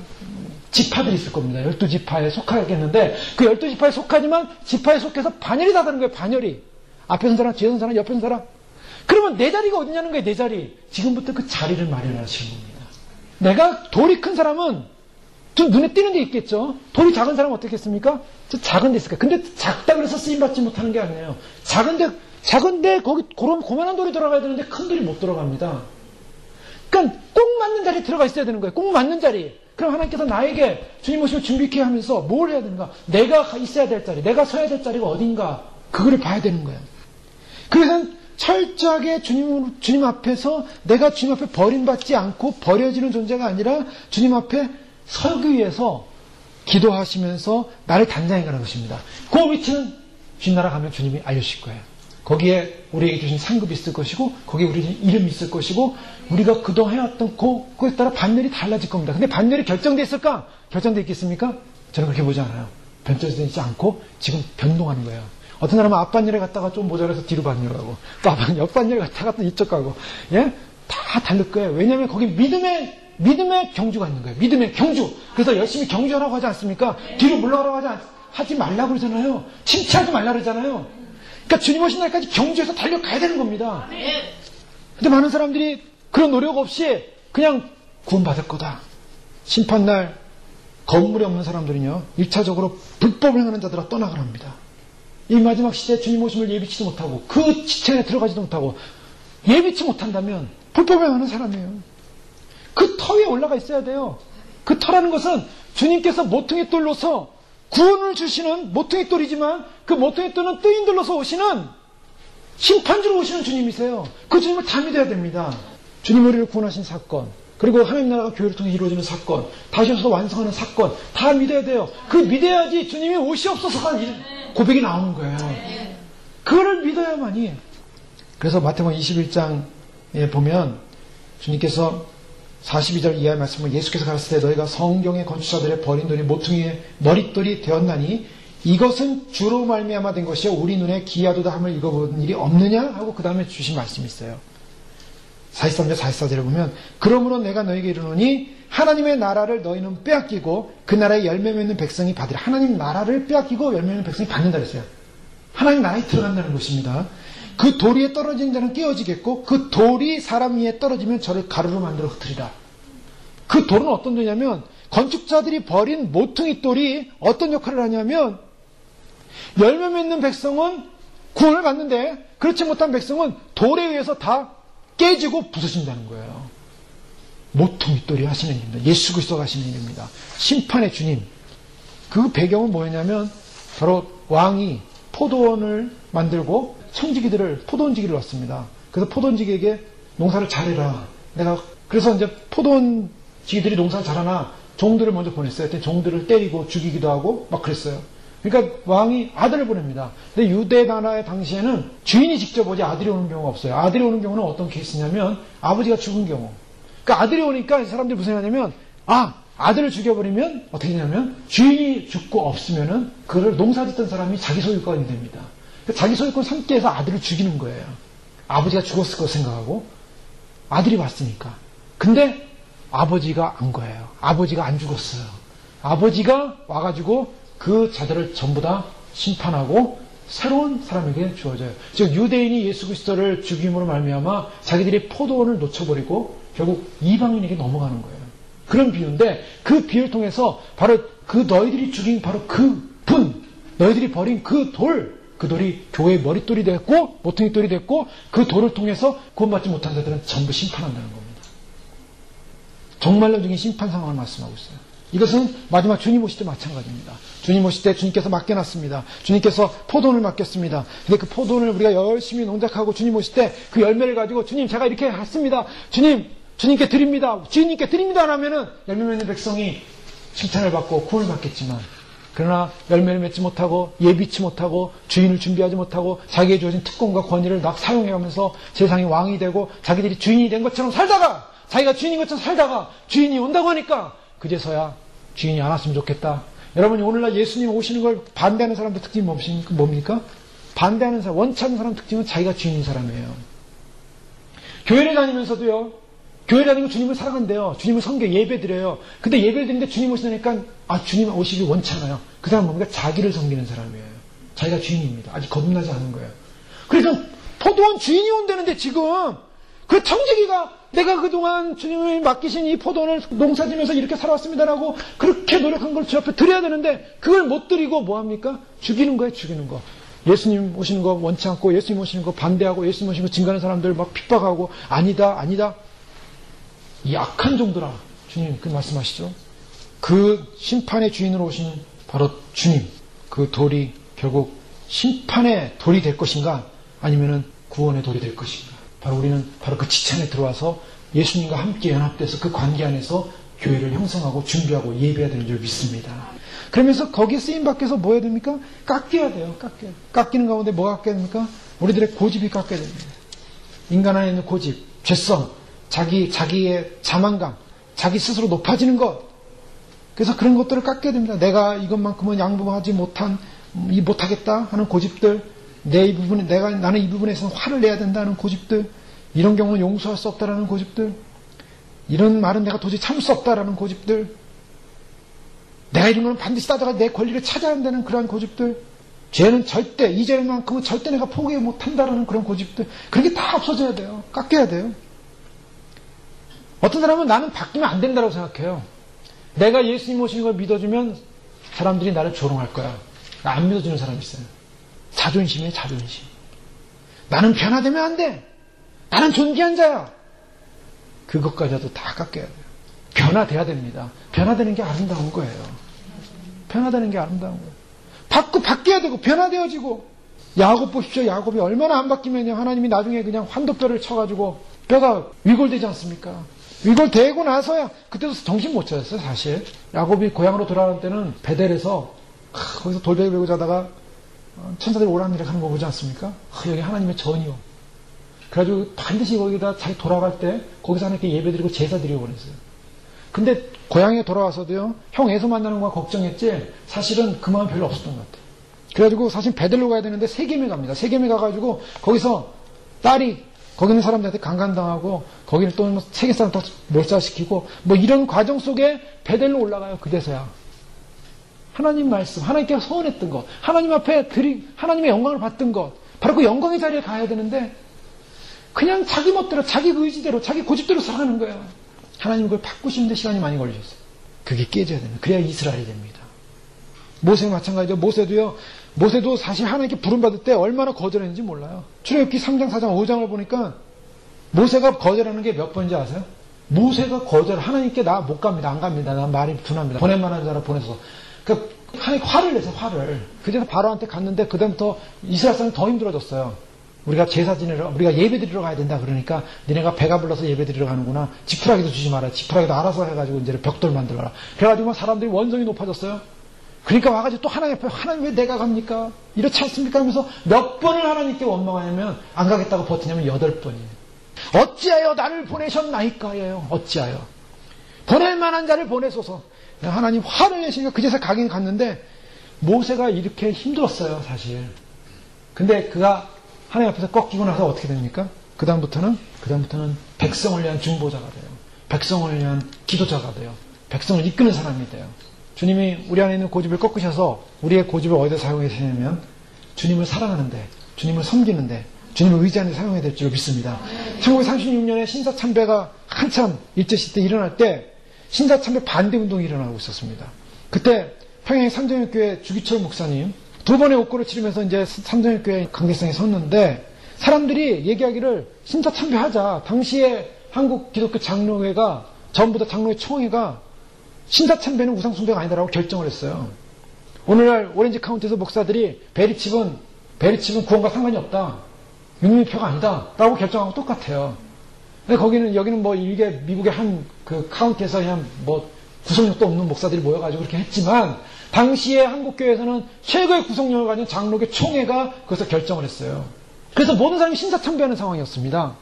지파들이 있을 겁니다. 12지파에 속하겠는데 그 12지파에 속하지만 지파에 속해서 반열이 다 다른 거예요. 반열이. 앞에 선 사람, 뒤에 선 사람, 옆에 선 사람. 그러면 내 자리가 어디냐는 거예요. 내 자리. 지금부터 그 자리를 마련하시는 겁니다. 내가 돌이 큰 사람은 좀 눈에 띄는 데 있겠죠. 돌이 작은 사람은 어떻겠습니까? 저 작은 데 있을까? 근데 작다 그래서 쓰임받지 못하는 게 아니에요. 작은데 거기 고만한 돌이 들어가야 되는데 큰 돌이 못 들어갑니다. 그러니까 꼭 맞는 자리에 들어가 있어야 되는 거예요. 꼭 맞는 자리. 그럼 하나님께서 나에게 주님 모습을 준비케 하면서 뭘 해야 되는가? 내가 있어야 될 자리, 내가 서야 될 자리가 어딘가 그거를 봐야 되는 거예요. 그래서 철저하게 주님 앞에서 내가 주님 앞에 버림받지 않고 버려지는 존재가 아니라 주님 앞에 서기 위해서 기도하시면서 나를 단장해 가는 것입니다. 그 위치는 주님 나라 가면 주님이 알려주실 거예요. 거기에 우리에게 주신 상급이 있을 것이고 거기에 우리 이름이 있을 것이고 우리가 그동안 해왔던 그거에 따라 반열이 달라질 겁니다. 근데 반열이 결정돼 있을까? 결정돼 있겠습니까? 저는 그렇게 보지 않아요. 변절되지 있지 않고 지금 변동하는 거예요. 어떤 사람은 앞반열에 갔다가 좀 모자라서 뒤로 반열 가고 또 옆반열에 갔다가 또 이쪽 가고 예? 다 다를 거예요. 왜냐하면 거기 믿음의 경주가 있는 거예요. 믿음의 경주. 그래서 열심히 경주하라고 하지 않습니까? 뒤로 물러가라고 하지 말라고 그러잖아요. 침체하지 말라고 그러잖아요. 그러니까 주님 오신 날까지 경주해서 달려가야 되는 겁니다. 근데 많은 사람들이 그런 노력 없이 그냥 구원받을 거다. 심판날 건물이 없는 사람들은요, 1차적으로 불법을 행하는 자들아 떠나가랍니다. 이 마지막 시대에 주님 오심을 예비치도 못하고 그 지체에 들어가지도 못하고 예비치 못한다면 불법을 행하는 사람이에요. 그 터 위에 올라가 있어야 돼요. 그 터라는 것은 주님께서 모퉁이 돌로서 구원을 주시는 모퉁이 돌이지만 그 모퉁이 돌은 뜨인 돌로서 오시는 심판주로 오시는 주님이세요. 그 주님을 다 믿어야 됩니다. 주님 우리를 구원하신 사건, 그리고 하나님 나라가 교회를 통해 이루어지는 사건, 다시 오셔서 완성하는 사건 다 믿어야 돼요. 그 믿어야지 주님이 오시옵소서가 고백이 나오는 거예요. 그거를 믿어야만이. 그래서 마태복음 21장에 보면 주님께서 42절 이하의 말씀을 예수께서 가르치되 너희가 성경의 건축자들의 버린 돌이 모퉁이의 머릿돌이 되었나니 이것은 주로 말미암아 된 것이요 우리 눈에 기이하도다 함을 읽어본 일이 없느냐 하고 그 다음에 주신 말씀이 있어요. 43절 44절에 보면 그러므로 내가 너희에게 이르노니 하나님의 나라를 너희는 빼앗기고 그 나라에 열매 맺는 백성이 받으라. 하나님 나라를 빼앗기고 열매 맺는 백성이 받는다 그랬어요. 하나님 나라에 들어간다는 것입니다. 그 돌 위에 떨어진 자는 깨어지겠고 그 돌이 사람 위에 떨어지면 저를 가루로 만들어 흩으리라. 그 돌은 어떤 돌이냐면 건축자들이 버린 모퉁이 돌이 어떤 역할을 하냐면 열매 맺는 백성은 구원을 받는데 그렇지 못한 백성은 돌에 의해서 다 깨지고 부서진다는 거예요. 모퉁이 돌이 하시는 일입니다. 예수 그리스도가 하시는 일입니다. 심판의 주님. 그 배경은 뭐였냐면 바로 왕이 포도원을 만들고 청지기들을 포도원지기를 넣습니다. 그래서 포도원지기에게 농사를 잘해라. 그래서 이제 포도원지기들이 농사를 잘하나 종들을 먼저 보냈어요. 그때 종들을 때리고 죽이기도 하고 막 그랬어요. 그러니까 왕이 아들을 보냅니다. 근데 유대 나라의 당시에는 주인이 직접 오지 아들이 오는 경우가 없어요. 아들이 오는 경우는 어떤 케이스냐면 아버지가 죽은 경우. 그러니까 아들이 오니까 사람들이 무슨 하냐면 아들을 죽여버리면 어떻게 되냐면 주인이 죽고 없으면은 그를 농사짓던 사람이 자기 소유권이 됩니다. 자기 소유권 삼기해서 아들을 죽이는 거예요. 아버지가 죽었을 거 생각하고 아들이 왔으니까. 근데 아버지가 안 거예요. 아버지가 안 죽었어요. 아버지가 와가지고 그 자들을 전부 다 심판하고 새로운 사람에게 주어져요. 즉 유대인이 예수 그리스도를 죽임으로 말미암아 자기들이 포도원을 놓쳐버리고 결국 이방인에게 넘어가는 거예요. 그런 비유인데 그 비유를 통해서 바로 그 너희들이 죽인 바로 그 분, 너희들이 버린 그 돌이 교회의 머릿돌이 됐고 모퉁이돌이 됐고 그 돌을 통해서 구원받지 못한 자들은 전부 심판한다는 겁니다. 정말로 중인 심판 상황을 말씀하고 있어요. 이것은 마지막 주님 오실 때 마찬가지입니다. 주님 오실 때 주님께서 맡겨놨습니다. 주님께서 포도원을 맡겼습니다. 근데 그 포도원을 우리가 열심히 농작하고 주님 오실 때 그 열매를 가지고 주님 제가 이렇게 했습니다. 주님께 드립니다. 주인님께 드립니다 하면은 열매 맺는 백성이 칭찬을 받고 구원을 받겠지만 그러나 열매를 맺지 못하고 예비치 못하고 주인을 준비하지 못하고 자기에게 주어진 특권과 권위를 막 사용해가면서 세상의 왕이 되고 자기들이 주인이 된 것처럼 살다가 자기가 주인인 것처럼 살다가 주인이 온다고 하니까 그제서야 주인이 안 왔으면 좋겠다. 여러분이 오늘날 예수님 오시는 걸 반대하는 사람들 특징이 뭡니까? 반대하는 사람, 원치 않는 사람 특징은 자기가 주인인 사람이에요. 교회를 다니면서도요. 교회 다니고 주님을 사랑한대요. 주님을 섬겨 예배드려요. 근데 예배를 드리는데 주님 오시니까 주님 오시길 원치 않아요. 그 사람은 뭡니까? 자기를 섬기는 사람이에요. 자기가 주인입니다. 아직 거듭나지 않은 거예요. 그래서 포도원 주인이 온다는데 지금 그 청지기가 내가 그동안 주님이 맡기신 이 포도원을 농사지면서 이렇게 살아왔습니다라고 그렇게 노력한 걸 주 앞에 드려야 되는데 그걸 못 드리고 뭐합니까? 죽이는 거예요. 죽이는 거. 예수님 오시는 거 원치 않고 예수님 오시는 거 반대하고 예수님 오시는 거 증거하는 사람들 막 핍박하고 아니다. 이 악한 종들아. 주님 그 말씀하시죠. 그 심판의 주인으로 오시는 바로 주님. 그 돌이 결국 심판의 돌이 될 것인가 아니면은 구원의 돌이 될 것인가. 우리는 바로 그 지체 안에 들어와서 예수님과 함께 연합돼서 그 관계 안에서 교회를 형성하고 준비하고 예배해야 되는 줄 믿습니다. 그러면서 거기에 쓰임 밖에서 뭐 해야 됩니까? 깎여야 돼요. 깎이는 가운데 뭐가 깎여야 됩니까? 우리들의 고집이 깎여야 됩니다. 인간 안에 있는 고집, 죄성, 자기의 자만감, 자기 스스로 높아지는 것. 그래서 그런 것들을 깎여야 됩니다. 내가 이것만큼은 양보하지 못하겠다 하는 고집들, 나는 이 부분에서는 화를 내야 된다는 고집들, 이런 경우는 용서할 수 없다라는 고집들, 이런 말은 내가 도저히 참을 수 없다라는 고집들, 내가 이런 건 반드시 따져가 내 권리를 찾아야 한다는 그러한 고집들, 죄는 절대, 이 죄만큼은 절대 내가 포기 못한다라는 그런 고집들, 그런 게 다 없어져야 돼요. 깎여야 돼요. 어떤 사람은 나는 바뀌면 안 된다고 생각해요. 내가 예수님 오신 걸 믿어주면 사람들이 나를 조롱할 거야. 안 믿어주는 사람이 있어요. 자존심이에요, 자존심. 나는 변화되면 안 돼. 나는 존귀한 자야. 그것까지도 다 깎여야 돼요. 변화돼야 됩니다. 변화되는 게 아름다운 거예요. 변화되는 게 아름다운 거예요. 바뀌어야 되고 변화되어지고. 야곱 보십시오. 야곱이 얼마나 안 바뀌면요. 하나님이 나중에 그냥 환도뼈를 쳐가지고 뼈가 위골되지 않습니까? 위골되고 나서야 그때도 정신 못 차렸어요. 사실 야곱이 고향으로 돌아가는 때는 베델에서 거기서 돌베개 베고 자다가 천사들이 오락내락 하는 거 보지 않습니까? 여기 하나님의 전이요. 그래가지고 반드시 거기다 자기 돌아갈 때 거기서 하나님께 예배드리고 제사 드리고 그랬어요. 근데 고향에 돌아와서도요, 형 에서 만나는 거 걱정했지 사실은 그 마음 별로 없었던 것 같아요. 그래가지고 사실 베델로 가야 되는데 세겜에 갑니다. 세겜에 가가지고 거기서 딸이 거기 있는 사람들한테 강간당하고 거기는 또 세계 사람 다 몰살시키고 뭐 이런 과정 속에 베델로 올라가요. 그제서야 하나님 말씀, 하나님께 서원했던 것, 하나님 앞에 하나님의 영광을 받던 것, 바로 그 영광의 자리에 가야 되는데 그냥 자기 멋대로, 자기 의지대로, 자기 고집대로 살아가는 거예요. 하나님 그걸 바꾸시는데 시간이 많이 걸리셨어요. 그게 깨져야 됩니다. 그래야 이스라엘이 됩니다. 모세도 마찬가지죠. 모세도 사실 하나님께 부름받을 때 얼마나 거절했는지 몰라요. 출애굽기 3장, 4장, 5장을 보니까 모세가 거절하는 게 몇 번인지 아세요? 모세가 하나님께 나 못 갑니다. 안 갑니다. 난 말이 둔합니다. 보낼 만한 자라 보내서. 그러니까 하나님 화를 내서 화를. 그래서 바로한테 갔는데 그다음부터 이스라엘 사람이 더 힘들어졌어요. 우리가 제사 지내러, 우리가 예배 드리러 가야 된다 그러니까 니네가 배가 불러서 예배 드리러 가는구나. 지푸라기도 주지 마라. 지푸라기도 알아서 해가지고 이제 벽돌 만들어라. 그래가지고 사람들이 원성이 높아졌어요. 그러니까 와가지고 또 하나님 앞에 하나님 왜 내가 갑니까? 이렇지 않습니까? 하면서 몇 번을 하나님께 원망하냐면 안 가겠다고 버티냐면 8번이에요. 어찌하여 나를 보내셨나이까예요. 어찌하여. 보낼 만한 자를 보내소서. 하나님 화를 내시니까 그제서 가긴 갔는데 모세가 이렇게 힘들었어요. 사실. 근데 그가 하나님 앞에서 꺾이고 나서 어떻게 됩니까? 그 다음부터는 백성을 위한 중보자가 돼요. 백성을 위한 기도자가 돼요. 백성을 이끄는 사람이 돼요. 주님이 우리 안에 있는 고집을 꺾으셔서 우리의 고집을 어디다 사용하시냐면 주님을 사랑하는데, 주님을 섬기는데, 주님을 의지하는 데 사용해야 될 줄 믿습니다. 1936년에 신사참배가 한참 일제시대 때 일어날 때 신사참배 반대운동이 일어나고 있었습니다. 그때 평양 삼정역교회 주기철 목사님 2번의 옥고를 치르면서 이제 삼정역교회 강대상에 섰는데 사람들이 얘기하기를 신사참배하자. 당시에 한국 기독교 장로회가 전부 다 장로회 총회가 신사참배는 우상숭배가 아니다라고 결정을 했어요. 오늘날 오렌지 카운티에서 목사들이 베리칩은 구원과 상관이 없다. 육류표가 아니다. 라고 결정하고 똑같아요. 근데 여기는 뭐 이게 미국의 한 그 카운티에서 그냥 뭐 구속력도 없는 목사들이 모여가지고 그렇게 했지만 당시에 한국교회에서는 최고의 구속력을 가진 장로교 총회가 그것을 결정을 했어요. 그래서 모든 사람이 신사참배하는 상황이었습니다.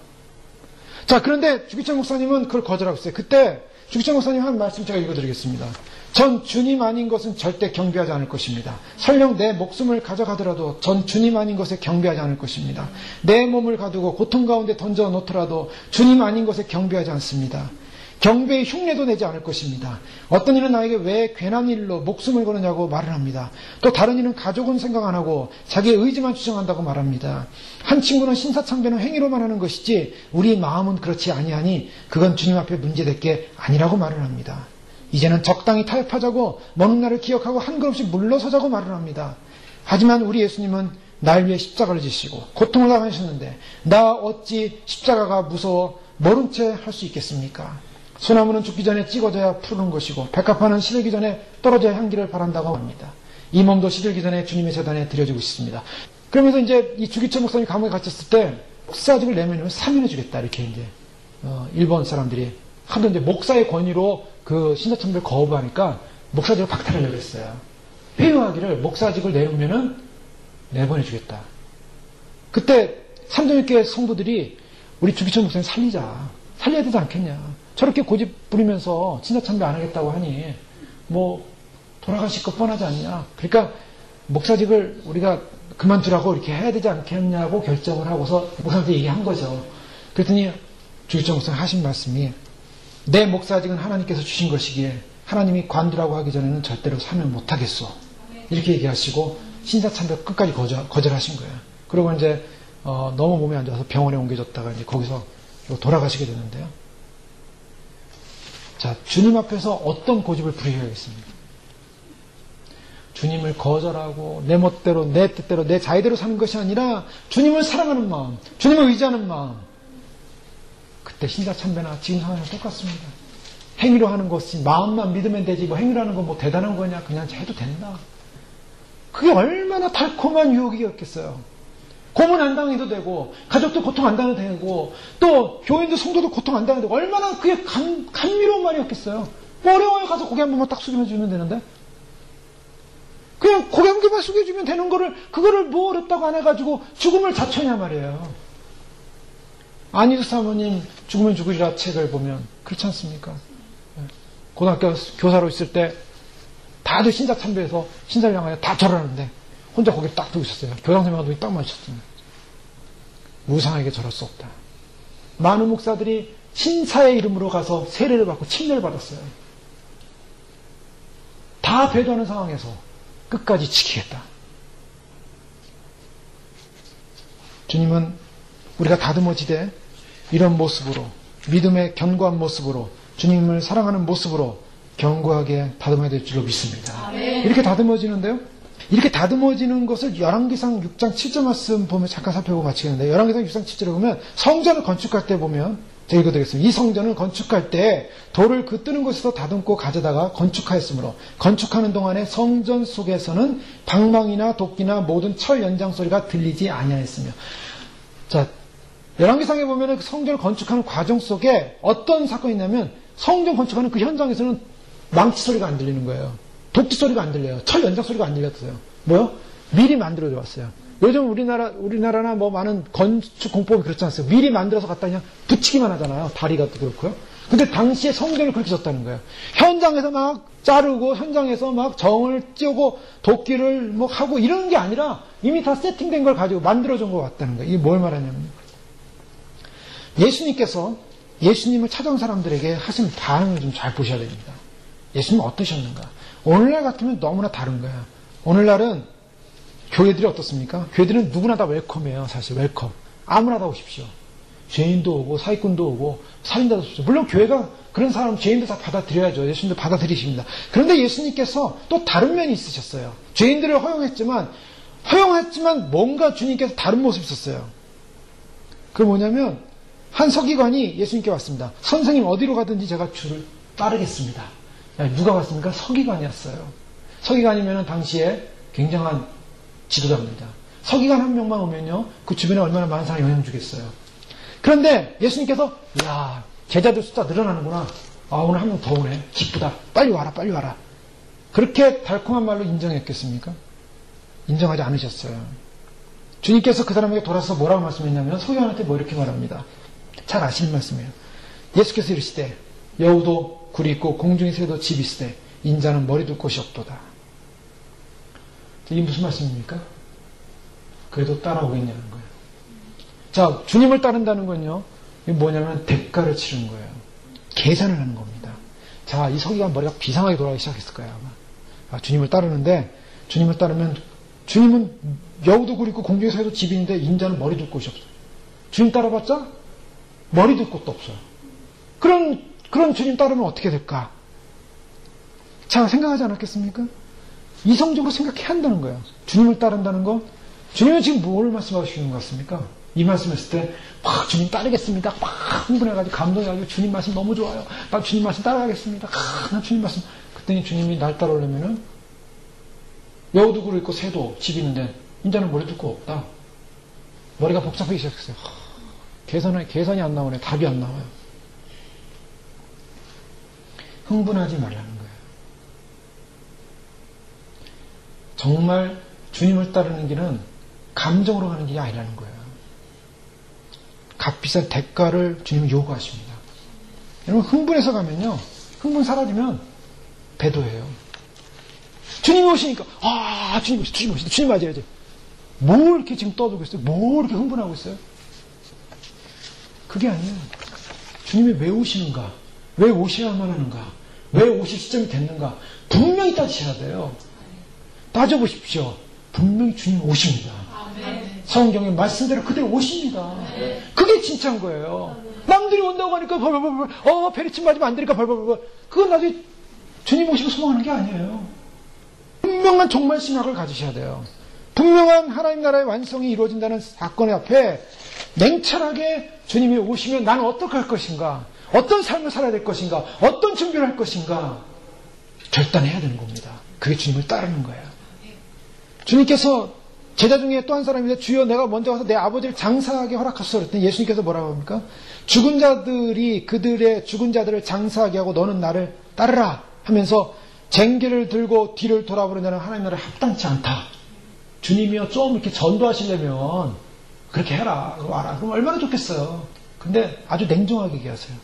자, 그런데 주기철 목사님은 그걸 거절하고 있어요. 그때 주기철 목사님 한 말씀 제가 읽어드리겠습니다. 전 주님 아닌 것은 절대 경배하지 않을 것입니다. 설령 내 목숨을 가져가더라도 전 주님 아닌 것에 경배하지 않을 것입니다. 내 몸을 가두고 고통 가운데 던져 놓더라도 주님 아닌 것에 경배하지 않습니다. 경배의 흉내도 내지 않을 것입니다. 어떤 이는 나에게 왜 괜한 일로 목숨을 거느냐고 말을 합니다. 또 다른 이는 가족은 생각 안 하고 자기의 의지만 주장한다고 말합니다. 한 친구는 신사참배는 행위로만 하는 것이지 우리 마음은 그렇지 아니하니 그건 주님 앞에 문제될 게 아니라고 말을 합니다. 이제는 적당히 타협하자고 먼 날을 기억하고 한 걸음씩 물러서자고 말을 합니다. 하지만 우리 예수님은 날 위해 십자가를 지시고 고통을 당하셨는데 나 어찌 십자가가 무서워 모른 채 할 수 있겠습니까? 소나무는 죽기 전에 찍어져야 푸른 것이고 백합화는 시들기 전에 떨어져야 향기를 바란다고 합니다. 이 몸도 시들기 전에 주님의 재단에 드려지고 있습니다. 그러면서 이제 이 주기철 목사님이 감옥에 갇혔을 때 목사직을 내면 사면해 주겠다 이렇게 이제 일본 사람들이 하도 이제 목사의 권위로 그 신사참배를 거부하니까 목사직을 박탈하려고 했어요. 회유하기를 목사직을 내놓으면은 내보내 주겠다. 그때 삼정일교회 성도들이 우리 주기철 목사님 살려야 되지 않겠냐. 저렇게 고집 부리면서 진짜 참배 안 하겠다고 하니 뭐 돌아가실 것 뻔하지 않냐. 그러니까 목사직을 우리가 그만두라고 이렇게 해야 되지 않겠냐고 결정을 하고서 목사한테 얘기한 거죠. 그랬더니 주기철 목사님 하신 말씀이 내 목사직은 하나님께서 주신 것이기에 하나님이 관두라고 하기 전에는 절대로 사면 못하겠소. 이렇게 얘기하시고 신사참배 끝까지 거절하신 거예요. 그리고 이제 너무 몸이 안 좋아서 병원에 옮겨졌다가 이제 거기서 돌아가시게 되는데요. 자, 주님 앞에서 어떤 고집을 부리셔야겠습니까? 주님을 거절하고 내 멋대로 내 뜻대로 내 자의대로 사는 것이 아니라 주님을 사랑하는 마음, 주님을 의지하는 마음. 그때 신사참배나 지금 상황이랑 똑같습니다. 행위로 하는 것이 마음만 믿으면 되지 뭐 행위로 하는 건 뭐 대단한 거냐 그냥 해도 된다. 그게 얼마나 달콤한 유혹이었겠어요. 고문 안 당해도 되고 가족도 고통 안 당해도 되고 또 교인도 성도도 고통 안 당해도 되고 얼마나 그게 감미로운 말이었겠어요. 뭐 어려워요. 가서 고개 한 번만 딱 숙여주면 되는데 그냥 고개 한 번만 숙여주면 되는 거를 그거를 뭐 어렵다고 안 해가지고 죽음을 자처냐 말이에요. 안희수 사모님 죽으면 죽으리라 책을 보면 그렇지 않습니까? 고등학교 교사로 있을 때 다들 신사 참배해서 신사를 향하여 다 절하는데 혼자 거기를 딱 두고 있었어요. 교장 선생님과 눈이 딱 마주쳤어요. 무상하게 절할 수 없다. 많은 목사들이 신사의 이름으로 가서 세례를 받고 침례를 받았어요. 다 배도하는 상황에서 끝까지 지키겠다. 주님은 우리가 다듬어지되 이런 모습으로 믿음의 견고한 모습으로 주님을 사랑하는 모습으로 견고하게 다듬어야 될 줄로 믿습니다. 이렇게 다듬어지는데요. 이렇게 다듬어지는 것을 열왕기상 6장 7절 말씀 보면 잠깐 살펴보고 마치겠는데 열왕기상 6장 7절에 보면 성전을 건축할 때 보면 제가 읽어드리겠습니다. 이 성전을 건축할 때 돌을 그 뜨는 곳에서 다듬고 가져다가 건축하였으므로 건축하는 동안에 성전 속에서는 방망이나 도끼나 모든 철 연장 소리가 들리지 아니하였으며 자 열왕기상에 보면 성전을 건축하는 과정 속에 어떤 사건이 있냐면 성전 건축하는 그 현장에서는 망치 소리가 안 들리는 거예요. 도끼 소리가 안 들려요. 철 연장 소리가 안 들렸어요. 뭐요? 미리 만들어져 왔어요. 요즘 우리나라나 뭐 많은 건축 공법이 그렇지 않습니까? 미리 만들어서 갖다 그냥 붙이기만 하잖아요. 다리가 또 그렇고요. 근데 당시에 성전을 그렇게 졌다는 거예요. 현장에서 막 자르고 현장에서 막 정을 찌우고 도끼를 뭐 하고 이런 게 아니라 이미 다 세팅된 걸 가지고 만들어준 것 같다는 거예요. 이게 뭘 말하냐면 예수님께서 예수님을 찾아온 사람들에게 하신 반응을 좀 잘 보셔야 됩니다. 예수님은 어떠셨는가? 오늘날 같으면 너무나 다른 거야. 오늘날은 교회들이 어떻습니까? 교회들은 누구나 다 웰컴이에요. 사실 웰컴. 아무나 다 오십시오. 죄인도 오고 사기꾼도 오고 살인자도 오십시오. 물론 교회가 그런 사람 죄인도 다 받아들여야죠. 예수님도 받아들이십니다. 그런데 예수님께서 또 다른 면이 있으셨어요. 죄인들을 허용했지만 뭔가 주님께서 다른 모습이 있었어요. 그게 뭐냐면 한 서기관이 예수님께 왔습니다. 선생님 어디로 가든지 제가 주를 따르겠습니다. 누가 왔습니까? 서기관이었어요. 서기관이면 당시에 굉장한 지도자입니다. 서기관 한 명만 오면요, 그 주변에 얼마나 많은 사람이 영향 주겠어요. 그런데 예수님께서, 야, 제자들 숫자 늘어나는구나. 아, 오늘 한 명 더 오네. 기쁘다. 빨리 와라, 빨리 와라. 그렇게 달콤한 말로 인정했겠습니까? 인정하지 않으셨어요. 주님께서 그 사람에게 돌아서 뭐라고 말씀했냐면, 서기관한테 뭐 이렇게 말합니다. 잘 아시는 말씀이에요. 예수께서 이르시되, 여우도 굴이 있고 공중의 새도 집이 있으되 인자는 머리 둘 곳이 없도다. 이게 무슨 말씀입니까? 그래도 따라오겠냐는 거예요. 자, 주님을 따른다는 건요, 이게 뭐냐면 대가를 치르는 거예요. 계산을 하는 겁니다. 자, 이 서기관 머리가 비상하게 돌아가기 시작했을 거예요, 아마. 주님을 따르는데, 주님을 따르면, 주님은 여우도 굴이 있고 공중의 새도 집이 있는데 인자는 머리 둘 곳이 없어요. 주님 따라봤자 머리 둘 곳도 없어요. 그런 주님 따르면 어떻게 될까? 자, 생각하지 않았겠습니까? 이성적으로 생각해야 한다는 거예요. 주님을 따른다는 거. 주님은 지금 뭘 말씀하시는 것 같습니까? 이 말씀했을 때, 막 주님 따르겠습니다. 막 흥분해가지고 감동해가지고 주님 말씀 너무 좋아요. 나 주님 말씀 따라가겠습니다. 나 주님 말씀. 그랬더니 주님이 날 따라오려면은 여우도 굴이 있고 새도 집이 있는데 인자는 머리 둘 거 없다. 머리가 복잡하기 시작했어요. 계산이 안 나오네. 답이 안 나와요. 흥분하지 말라는 거예요. 정말 주님을 따르는 길은 감정으로 가는 길이 아니라는 거예요. 값비싼 대가를 주님은 요구하십니다. 여러분 흥분해서 가면요. 흥분 사라지면 배도해요. 주님이 오시니까 주님 오시다. 주님 오시다. 주님 맞아야지. 뭘 이렇게 지금 떠들고 있어요? 뭘 이렇게 흥분하고 있어요? 그게 아니에요. 주님이 왜 오시는가? 왜 오셔야만 하는가? 왜 오실 시점이 됐는가? 분명히 따지셔야 돼요. 따져보십시오. 분명히 주님 오십니다. 성경의 말씀대로 그대로 오십니다. 그게 진짜인 거예요. 남들이 온다고 하니까 벌벌벌 페리침 맞으면 안 되니까 벌벌벌. 그건 나중에 주님 오시고 소망하는 게 아니에요. 분명한 종말 신학을 가지셔야 돼요. 분명한 하나님 나라의 완성이 이루어진다는 사건의 앞에 냉철하게 주님이 오시면 나는 어떻게 할 것인가? 어떤 삶을 살아야 될 것인가? 어떤 준비를 할 것인가? 결단해야 되는 겁니다. 그게 주님을 따르는 거예요. 주님께서 제자 중에 또 한 사람인데 주여 내가 먼저 가서 내 아버지를 장사하게 허락하소서 그랬더니 예수님께서 뭐라고 합니까? 죽은 자들이 그들의 죽은 자들을 장사하게 하고 너는 나를 따르라 하면서 쟁기를 들고 뒤를 돌아보는 자는 하나님 나라에 합당치 않다. 주님이요 좀 이렇게 전도하시려면 그렇게 해라. 와라. 그럼 얼마나 좋겠어요. 근데 아주 냉정하게 얘기하세요.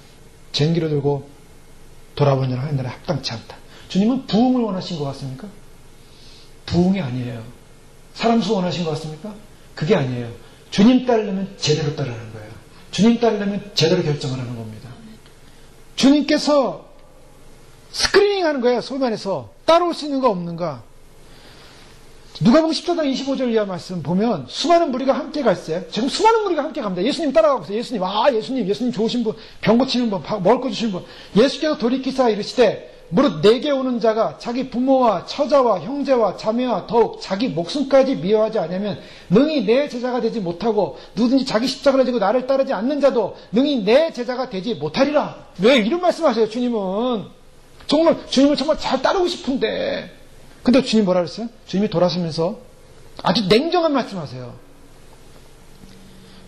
쟁기를 들고 돌아보는 자는 하나님 나라에 합당치 않다. 주님은 부흥을 원하신 것 같습니까? 부흥이 아니에요. 사람 수 원하신 것 같습니까? 그게 아니에요. 주님 따르려면 제대로 따르는 거예요. 주님 따르려면 제대로 결정을 하는 겁니다. 주님께서 스크리닝 하는 거예요. 소위 말해서 따라올 수 있는 거 없는가. 누가복음 14장 25절 이하 말씀 보면 수많은 무리가 함께 갈세. 지금 수많은 무리가 함께 갑니다. 예수님 따라가고 있어요. 예수님 좋으신 분, 병 고치는 분, 먹을 거 주시는 분. 예수께서 돌이키사 이르시되 무릇 내게 오는 자가 자기 부모와 처자와 형제와 자매와 더욱 자기 목숨까지 미워하지 않으면 능히 내 제자가 되지 못하고 누구든지 자기 십자가를 지고 나를 따르지 않는 자도 능히 내 제자가 되지 못하리라. 왜 이런 말씀하세요? 주님은 주님을 정말 잘 따르고 싶은데 근데 주님 뭐라 그랬어요? 주님이 돌아서면서 아주 냉정한 말씀하세요.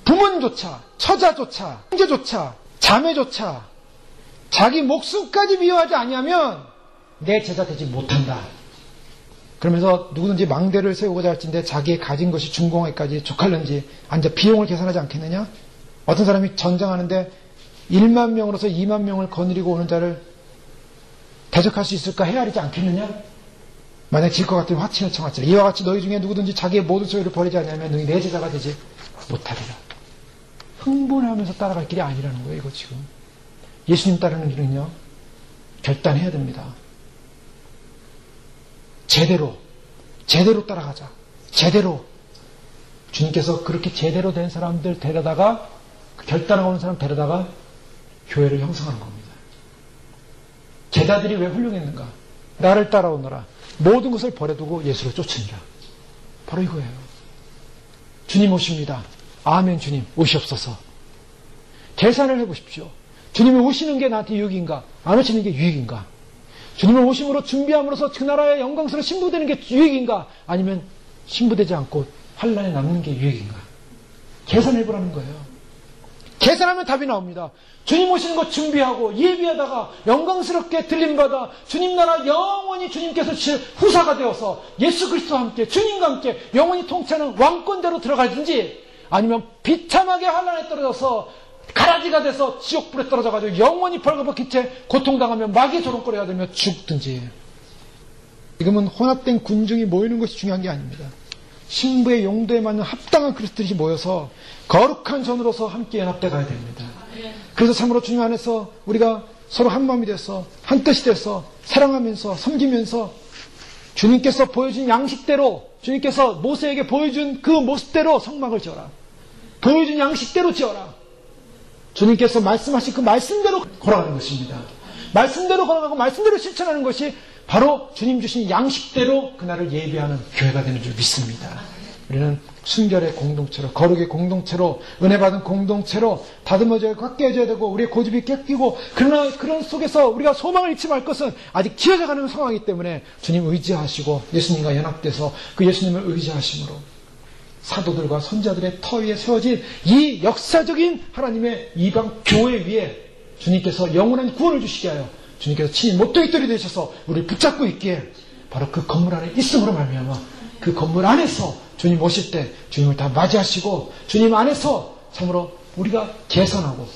부모님조차 처자조차 형제조차 자매조차 자기 목숨까지 미워하지 아니하면 내 제자 되지 못한다. 그러면서 누구든지 망대를 세우고자 할진데 자기의 가진 것이 준공에까지 족할는지 앉아 비용을 계산하지 않겠느냐? 어떤 사람이 전쟁하는데 1만 명으로서 2만 명을 거느리고 오는 자를 대적할 수 있을까 헤아리지 않겠느냐? 만약 질 것 같으면 화친을 청하지라. 이와 같이 너희 중에 누구든지 자기의 모든 소유를 버리지 않으면 너희 내 제자가 되지 못하리라. 흥분하면서 따라갈 길이 아니라는 거예요. 이거 지금. 예수님 따르는 길은요. 결단해야 됩니다. 제대로 따라가자. 제대로. 주님께서 그렇게 제대로 된 사람들 데려다가 결단하고 오는 사람 데려다가 교회를 형성하는 겁니다. 제자들이 왜 훌륭했는가? 나를 따라오너라. 모든 것을 버려두고 예수를 쫓으니라. 바로 이거예요. 주님 오십니다. 아멘 주님 오시옵소서. 계산을 해보십시오. 주님이 오시는 게 나한테 유익인가? 안 오시는 게 유익인가? 주님을 오심으로 준비함으로써 그 나라의 영광스러워 신부되는 게 유익인가? 아니면 신부되지 않고 환란에 남는 게 유익인가? 계산해보라는 거예요. 계산하면 답이 나옵니다. 주님 오시는 것 준비하고 예비하다가 영광스럽게 들림받아 주님 나라 영원히 주님께서 후사가 되어서 예수 그리스도와 함께 주님과 함께 영원히 통치하는 왕권대로 들어가든지 아니면 비참하게 환란에 떨어져서 가라지가 돼서 지옥불에 떨어져가지고 영원히 벌거벗긴 채 고통당하며 마귀의 조롱거리가 되며 죽든지. 지금은 혼합된 군중이 모이는 것이 중요한 게 아닙니다. 신부의 용도에 맞는 합당한 그리스도들이 모여서 거룩한 전으로서 함께 연합돼 가야 됩니다. 그래서 참으로 주님 안에서 우리가 서로 한 마음이 돼서 한 뜻이 돼서 사랑하면서 섬기면서 주님께서 보여준 양식대로 주님께서 모세에게 보여준 그 모습대로 성막을 지어라. 보여준 양식대로 지어라. 주님께서 말씀하신 그 말씀대로 걸어가는 것입니다. 말씀대로 걸어가고 말씀대로 실천하는 것이 바로 주님 주신 양식대로 그날을 예비하는 교회가 되는 줄 믿습니다. 우리는 순결의 공동체로, 거룩의 공동체로, 은혜 받은 공동체로 다듬어져야 깎여져야 되고 우리의 고집이 꺾이고 그러나 그런 속에서 우리가 소망을 잃지 말 것은 아직 기어져 가는 상황이기 때문에 주님 의지하시고 예수님과 연합돼서 그 예수님을 의지하심으로 사도들과 선자들의 터 위에 세워진 이 역사적인 하나님의 이방 교회 위에 주님께서 영원한 구원을 주시게 하여 주님께서 친히 못되게 들이 되셔서 우리를 붙잡고 있기에 바로 그 건물 안에 있음으로 말미암아 그 건물 안에서 주님 오실 때 주님을 다 맞이하시고 주님 안에서 참으로 우리가 계산하고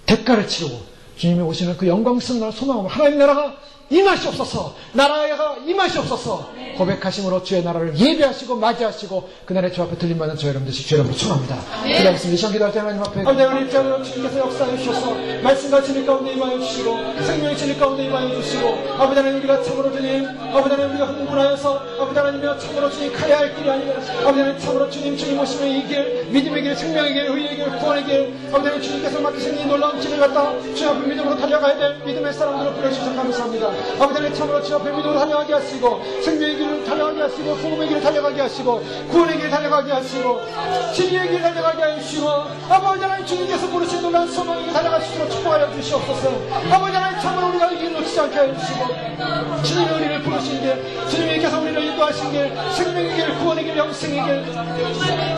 대가를 치르고 주님이 오시는 그 영광스러운 날 소망하고 하나님 나라가 임하시옵소서, 나라가 임하시옵소서 고백하심으로 주의 나라를 예배하시고 맞이하시고 그날에 주 앞에 들림받는 저 여러분들 주 여러분 축원합니다. 기도하겠습니다. 이 시간 기도할 때 하나님 앞에 아버지 하나님 입장으로 주님께서 역사해 주셔서 말씀과 진리 가운데 임하여 주시고 생명의 진리 가운데 임하여 주시고 아버지 하나님 우리가 참으로 주님 아버지 하나님 우리가 흥분하여서 아버지 하나님이여 참으로 주님 가야 할 길이 아니라 아버지 하나님 참으로 주님 오시면 이 길 믿음의 길 생명의 길 의의 길 구원의 길 아버지 하나님 주님께서 맡기신 이 놀라운 길을 갖다 주 앞에 믿음으로 달려가야 될 믿음의 사람들을 불러주셔서 감사합니다. 아버지 하나님 참으로 주 앞에 믿음으로 달려가게 하시고 생명의 길을 달려가게 하시고 복음의 길을 달려가게 하시고 구원의 길을 달려가게 하시고 진리의 길을 달려가게 하시고 아버지 하나님 주님께서 부르신 놀라운 소망의 길을 달려갈 수 있도록 축복하여 주시옵소서. 아버지 하나님 참으로 우리가 이 길을 놓치지 않게 하여 주시고 주님이 우리를 부르신 길 주님께서 우리를 인도하신 길 생명의 길 구원의 길 영생의 길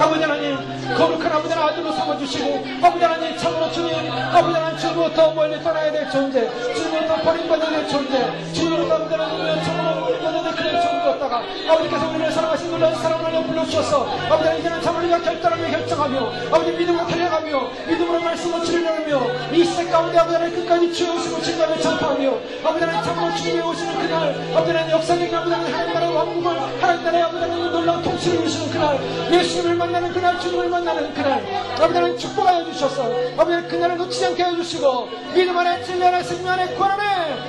아버지 하나님 거룩한 아버지 하나님 아들로 삼아주시고 아버지 하나님 참으로 주님 아버지 하나님 주님부터 멀리 떠나야 될 존재 주님부터 버림받아야 될 존재 주님으로 아버지 하나님 참으로 버림받아야 될 그런 존재였다가 아버지께서 우리를 사랑하신 놀라운 사랑을 불러주셔서 아버지 하나님 이제는 참으로 우리가 결단하며 결정하며 아버지 믿음으로 달려가며 믿음으로 말씀을 치르려며 이 시대 가운데 아버지 하나님 끝까지 주의 오심을 진단을 전파하며 아버지 하나님 참으로 주님이 오시는 그날 아버지 하나님 역사적인 아버지 하나님 하나님 나라의 왕국을 하나님 나라의 아버지 하나님 놀라운 통치를 이루시는 그날 예수님을 만나는 그날 주님을 만나는 그날 아버지 하나님 축복하여 주셔서 아버지 하나님 그날을 놓치지 않게 해주시고 믿음 안에 진리 안에 생명 안에 구원 안에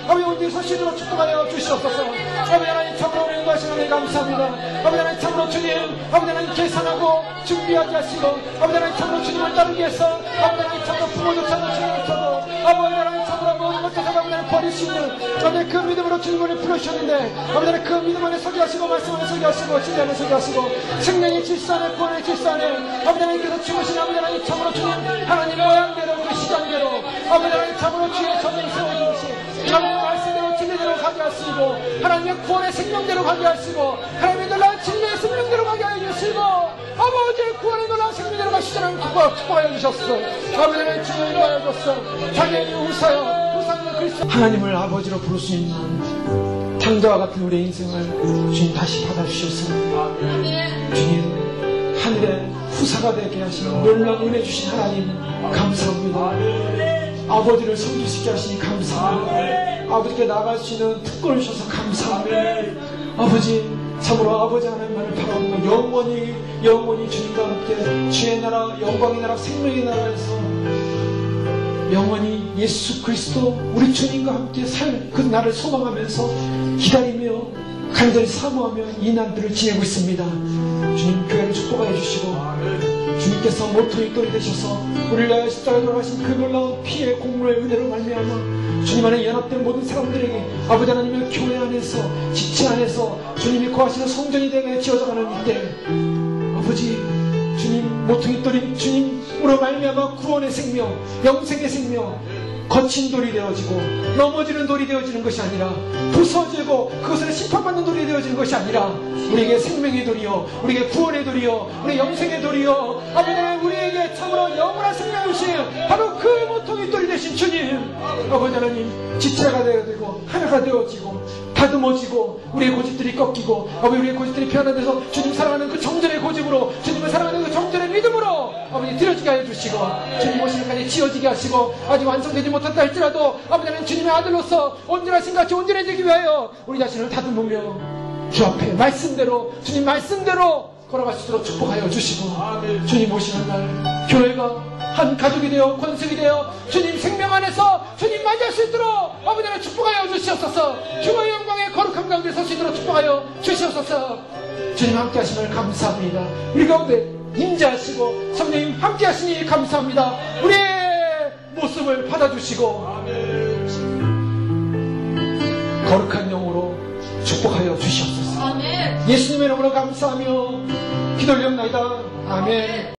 아버지 온전히 서시도록 축복하여 주시옵소서. 아버지 하나님 참으로 우리 인도하시는 데 감사합니다. 아버지 하나님 참으로 주님 아버지 하나님 계산하고 준비하게 하시고 아버지 하나님 참으로 주님을 따르기 위해서 아버지 하나님 참으로 부모조차도 주님조차도 아버지 하나님 참으로 모든 것조차 아버지 하나님 버릴 수 있는 아버지 그 믿음으로 주님을 부르셨는데 아버지 하나님 그 믿음 안에 서게 하시고 말씀 안에 서게 하시고 진리 안에 서게 하시고 생명의 질서 안에 구원의 질서 안에 아버지 하나님께서 주무신 아버지 하나님 참으로 주님 하나님 모양대로 그 시간대로 아버지 하나님 참으로 주의 전쟁 세워주시 하나님의 말씀대로 진리대로 가게 하시고 하나님의 구원의 생명대로 가게 하시고 하나님의 놀라운 진리의 생명대로 가게 하시고 아버지의 구원의 놀라운 생명대로 가시자는 축복하여 주셨어. 아버지 하나님 주님을 인도하여 줬어. 자기의 후사여 후사는 그리스도 하나님을 아버지로 부를 수 있는 당자와 같은 우리의 인생을 주님 다시 받아주셔서 주님 하늘의 후사가 되게 하시는 놀라운 은혜 주신 하나님 감사합니다. 아버지를 성취시켜 하시니 감사합니다. 아버지께 나갈 수 있는 특권을 주셔서 감사합니다. 아버지 참으로 아버지 하나님만을 바라보며 영원히 주님과 함께 주의 나라 영광의 나라 생명의 나라에서 영원히 예수 그리스도 우리 주님과 함께 살 그 날을 소망하면서 기다리며 간절히 사모하며 이 날들을 지내고 있습니다. 주님 교회를 축복하여 주시고 주님께서 모토의 똘이 되셔서 우리를 위하여 십자가에 돌아가신 그 놀라운 피의 공로의 은혜로 말미암아 주님 안에 연합된 모든 사람들에게 아버지 하나님의 교회 안에서 지체 안에서 주님이 거하시는 성전이 되게 지어져가는 이때 아버지 주님 모토의 똘인 주님으로 말미암아 구원의 생명 영생의 생명 거친 돌이 되어지고 넘어지는 돌이 되어지는 것이 아니라 부서지고 그것을 심판받는 돌이 되어지는 것이 아니라 우리에게 생명의 돌이요 우리에게 구원의 돌이요 우리 영생의 돌이요 아버지 하나님 우리에게 참으로 영원한 생명을 주신 바로 그 모통의 돌이 되신 주님 아버지 하나님 지체가 되어지고 하나가 되어지고 다듬어지고 우리의 고집들이 꺾이고 아버지 우리의 고집들이 변화돼서 주님 사랑하는 그 정전의 고집으로 주님을 사랑하는 그 정전의 믿음으로 아버지 들어지게 하여 주시고 주님 오시기까지 지어지게 하시고 아직 완성되지 못한다 할지라도 아버지 하나님 주님의 아들로서 온전하신 같이 온전해지기 위하여 우리 자신을 다듬으며 주 앞에 말씀대로 주님 말씀대로 걸어갈 수 있도록 축복하여 주시고 주님 오시는 날 교회가 한 가족이 되어 권속이 되어 주님 생명 안에서 주님 맞이할 수 있도록 아버지 하나님 축복하여 주시옵소서. 주의 영광의 거룩한 가운데 설 수 있도록 축복하여 주시옵소서. 주님 함께 하심을 감사합니다. 우리 가운데 임재하시고 성령님 함께 하시니 감사합니다. 우리의 모습을 받아주시고 거룩한 영으로 축복하여 주시옵소서. 예수님의 이름으로 감사하며 기도드립니다. 아멘.